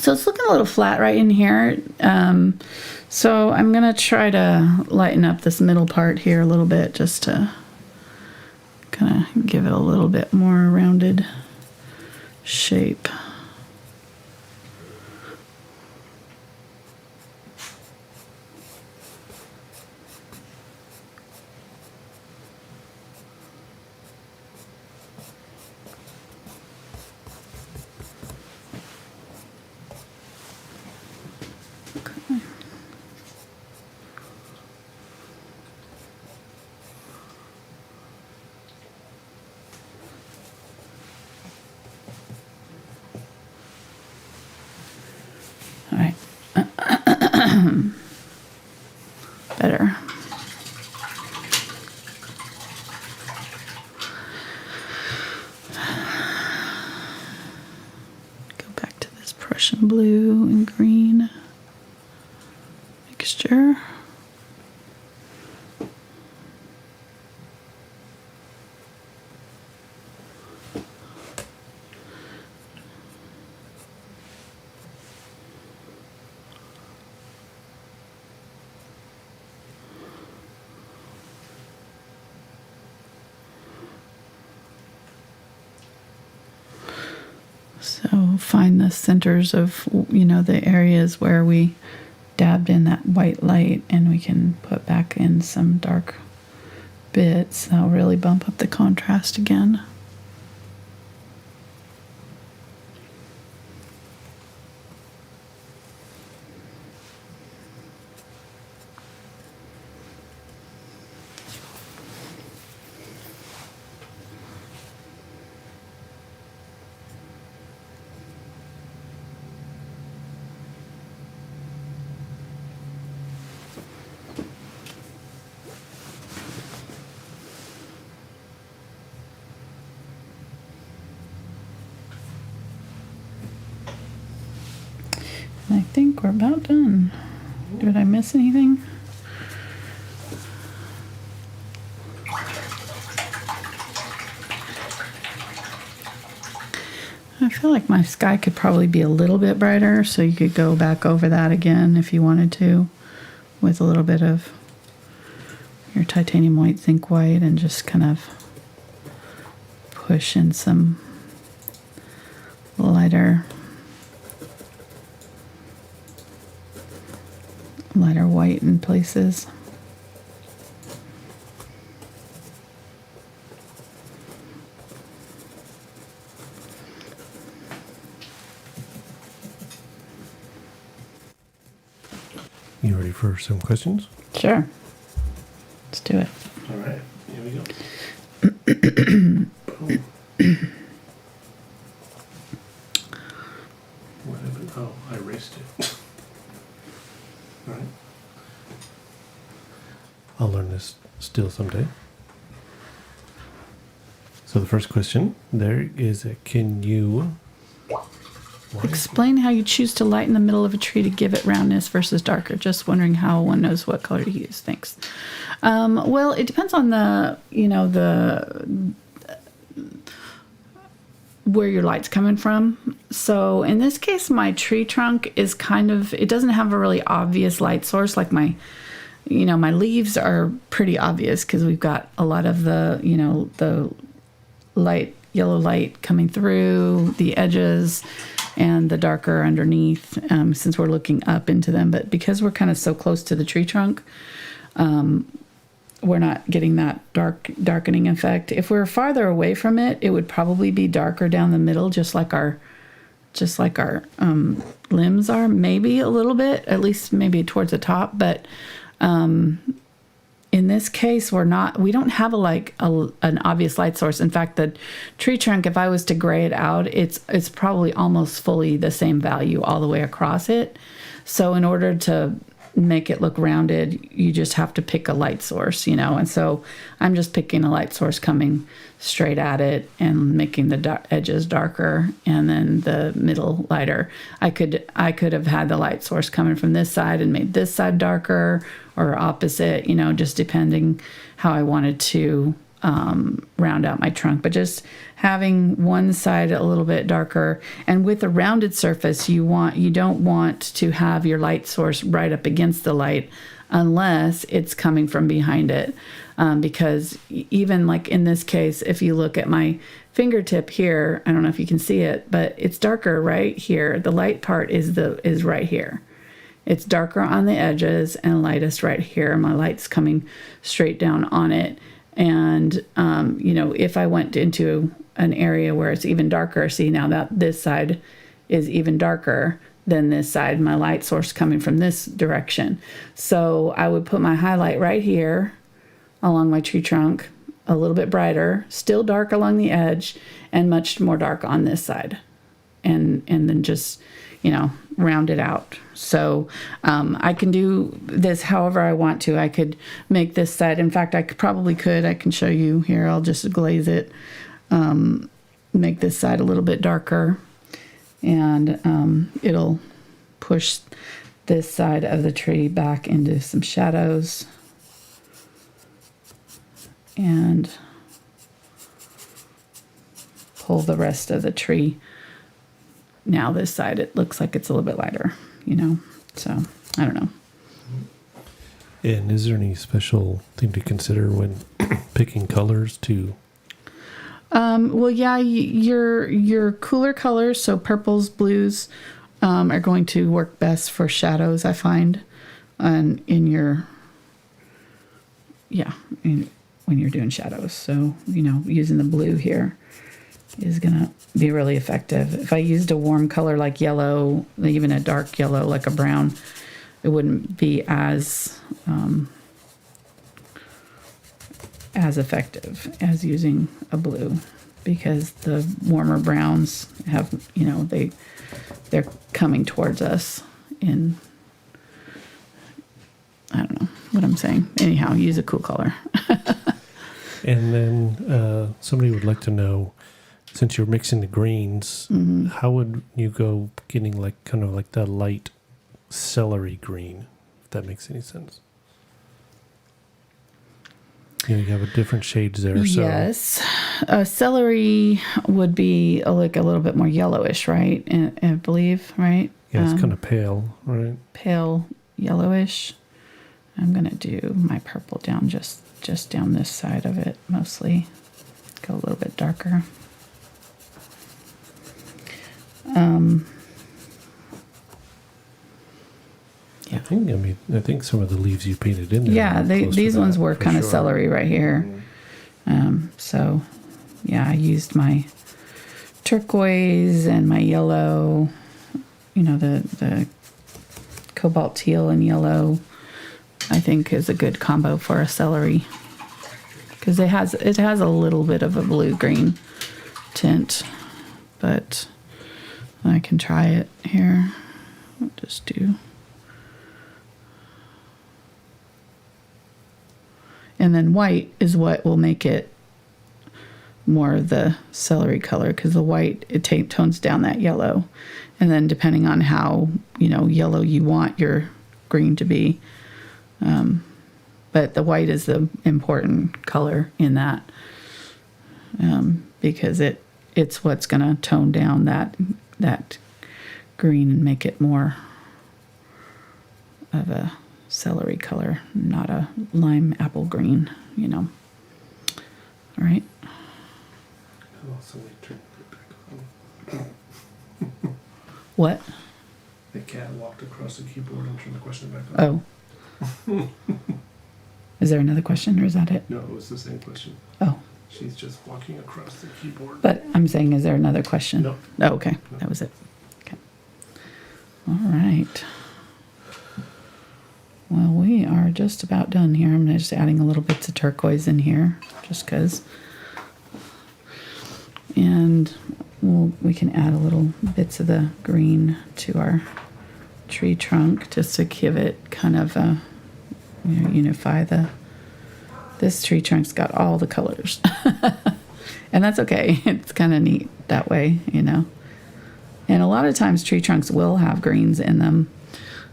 So it's looking a little flat right in here. So I'm going to try to lighten up this middle part here a little bit just to kind of give it a little bit more rounded shape. All right. Better. Go back to this Prussian blue and green mixture. So find the centers of, the areas where we dabbed in that white light, and we can put back in some dark bits. That'll really bump up the contrast again. I think we're about done. Did I miss anything? I feel like my sky could probably be a little bit brighter, so you could go back over that again if you wanted to, with a little bit of your titanium white, zinc white, and just kind of push in some lighter white in places. You ready for some questions? Sure. Let's do it. All right, here we go. What happened? Oh, I erased it. All right. I'll learn this still someday. So the first question there is, can you explain how you choose to lighten the middle of a tree to give it roundness versus darker? Just wondering how one knows what color to use. Thanks. Well, it depends on the where your light's coming from. So in this case, my tree trunk is it doesn't have a really obvious light source. Like my leaves are pretty obvious because we've got a lot of the yellow light coming through the edges and the darker underneath, since we're looking up into them. But because we're kind of so close to the tree trunk, we're not getting that darkening effect. If we're farther away from it, it would probably be darker down the middle, just like our limbs are, maybe a little bit, at least maybe towards the top. But in this case, we don't have an obvious light source. In fact, the tree trunk, if I was to gray it out, it's probably almost fully the same value all the way across it. So in order to make it look rounded, you just have to pick a light source, you know. And so I'm just picking a light source coming straight at it and making the edges darker and then the middle lighter. I could have had the light source coming from this side and made this side darker, or opposite, you know, just depending how I wanted to round out my trunk. But just having one side a little bit darker, and with a rounded surface, you don't want to have your light source right up against the light unless it's coming from behind it, because even like in this case, if you look at my fingertip here, I don't know if you can see it, but it's darker right here. The light part is right here. It's darker on the edges and lightest right here. My light's coming straight down on it. And, you know, if I went into an area where it's even darker, see now that this side is even darker than this side, my light source coming from this direction. So I would put my highlight right here along my tree trunk, a little bit brighter, still dark along the edge, and much more dark on this side. And then just, you know, round it out. So I can do this however I want to. I could make this side. In fact, I can show you here. I'll just glaze it, make this side a little bit darker, and it'll push this side of the tree back into some shadows. And pull the rest of the tree. Now this side, it looks like it's a little bit lighter, you know, so I don't know. And is there any special thing to consider when picking colors too? Well, yeah, your cooler colors, so purples, blues, are going to work best for shadows, I find, and when you're doing shadows. So, you know, using the blue here is gonna be really effective. If I used a warm color like yellow, even a dark yellow like a brown, it wouldn't be as effective as using a blue, because the warmer browns have, you know, they're coming towards us in, I don't know what I'm saying. Anyhow, use a cool color. And then somebody would like to know, since you're mixing the greens, how would you go getting like kind of like that light celery green, if that makes any sense? You know, you have a different shades there. So. Yes. Celery would be like a little bit more yellowish, right? I believe, right? Yeah, it's kind of pale, right? Pale yellowish. I'm going to do my purple down just down this side of it mostly. Go a little bit darker. Yeah. I think some of the leaves you painted in there. Yeah, these ones were kind of celery right here. So, yeah, I used my turquoise and my yellow, you know, the cobalt teal and yellow, I think is a good combo for a celery, because it has a little bit of a blue-green tint, but I can try it here. I'll just do. And then white is what will make it more of the celery color, because the white, it tones down that yellow. And then depending on how, you know, yellow you want your green to be. But the white is the important color in that, because it's what's going to tone down that green and make it more of a celery color, not a lime apple green, you know. All right. What? The cat walked across the keyboard and turned the question back on. Oh. Is there another question, or is that it? No, it was the same question. Oh. She's just walking across the keyboard. But I'm saying, is there another question? No. Oh, okay. No. That was it. Okay. All right. Well, we are just about done here. I'm just adding a little bits of turquoise in here, just because. And we can add a little bits of the green to our tree trunk just to give it kind of a, unify this tree trunk's got all the colors. And that's okay. It's kind of neat that way, And a lot of times tree trunks will have greens in them.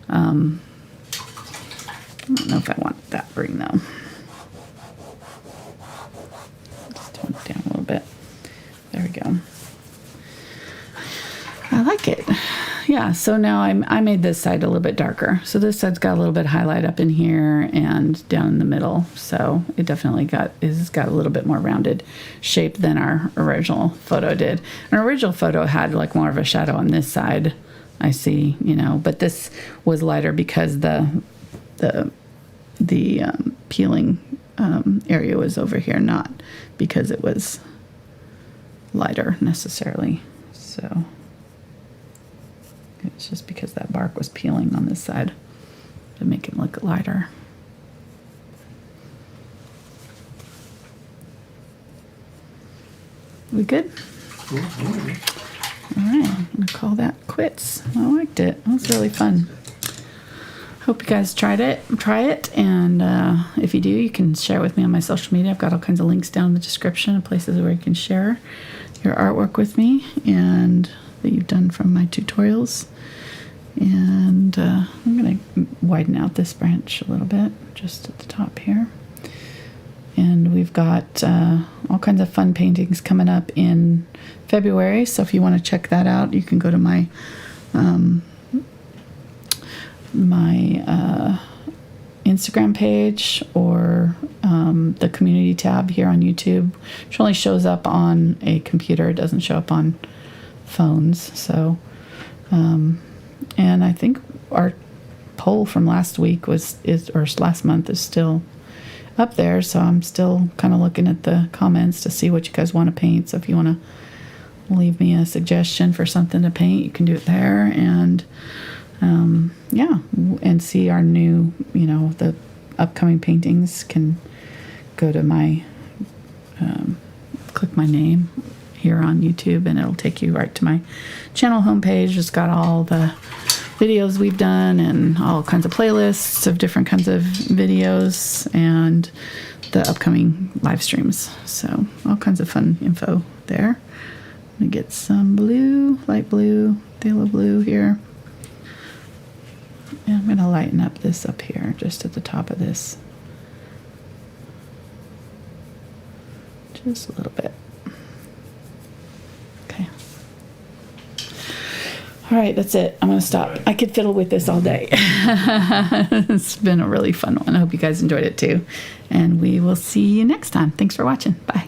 I don't know if I want that green though. Just tone it down a little bit. There we go. I like it. Yeah, so now I made this side a little bit darker. So this side's got a little bit of highlight up in here and down in the middle. So it definitely got a little bit more rounded shape than our original photo did. Our original photo had like more of a shadow on this side, I see, but this was lighter because the peeling area was over here, not because it was lighter necessarily. So it's just because that bark was peeling on this side to make it look lighter. We good? All right, I'm gonna call that quits. I liked it. It was really fun. Hope you guys try it, and if you do, you can share it with me on my social media. I've got all kinds of links down in the description of places where you can share your artwork with me and that you've done from my tutorials. And I'm going to widen out this branch a little bit just at the top here. And we've got all kinds of fun paintings coming up in February, so if you want to check that out, you can go to my Instagram page or the community tab here on YouTube, which only shows up on a computer. It doesn't show up on phones. So, and I think our poll from last week or last month is still up there. So I'm still kind of looking at the comments to see what you guys want to paint. So if you want to leave me a suggestion for something to paint, you can do it there. And yeah, and see our new, the upcoming paintings. Can go to my, click my name here on YouTube, and it'll take you right to my channel homepage. It's got all the videos we've done and all kinds of playlists of different kinds of videos and the upcoming live streams. So all kinds of fun info there. I'm gonna get some blue, light blue, phthalo blue here. And I'm going to lighten up this up here, just at the top of this. Just a little bit. Okay. All right, that's it. I'm going to stop. I could fiddle with this all day. It's been a really fun one. I hope you guys enjoyed it too. And we will see you next time. Thanks for watching. Bye.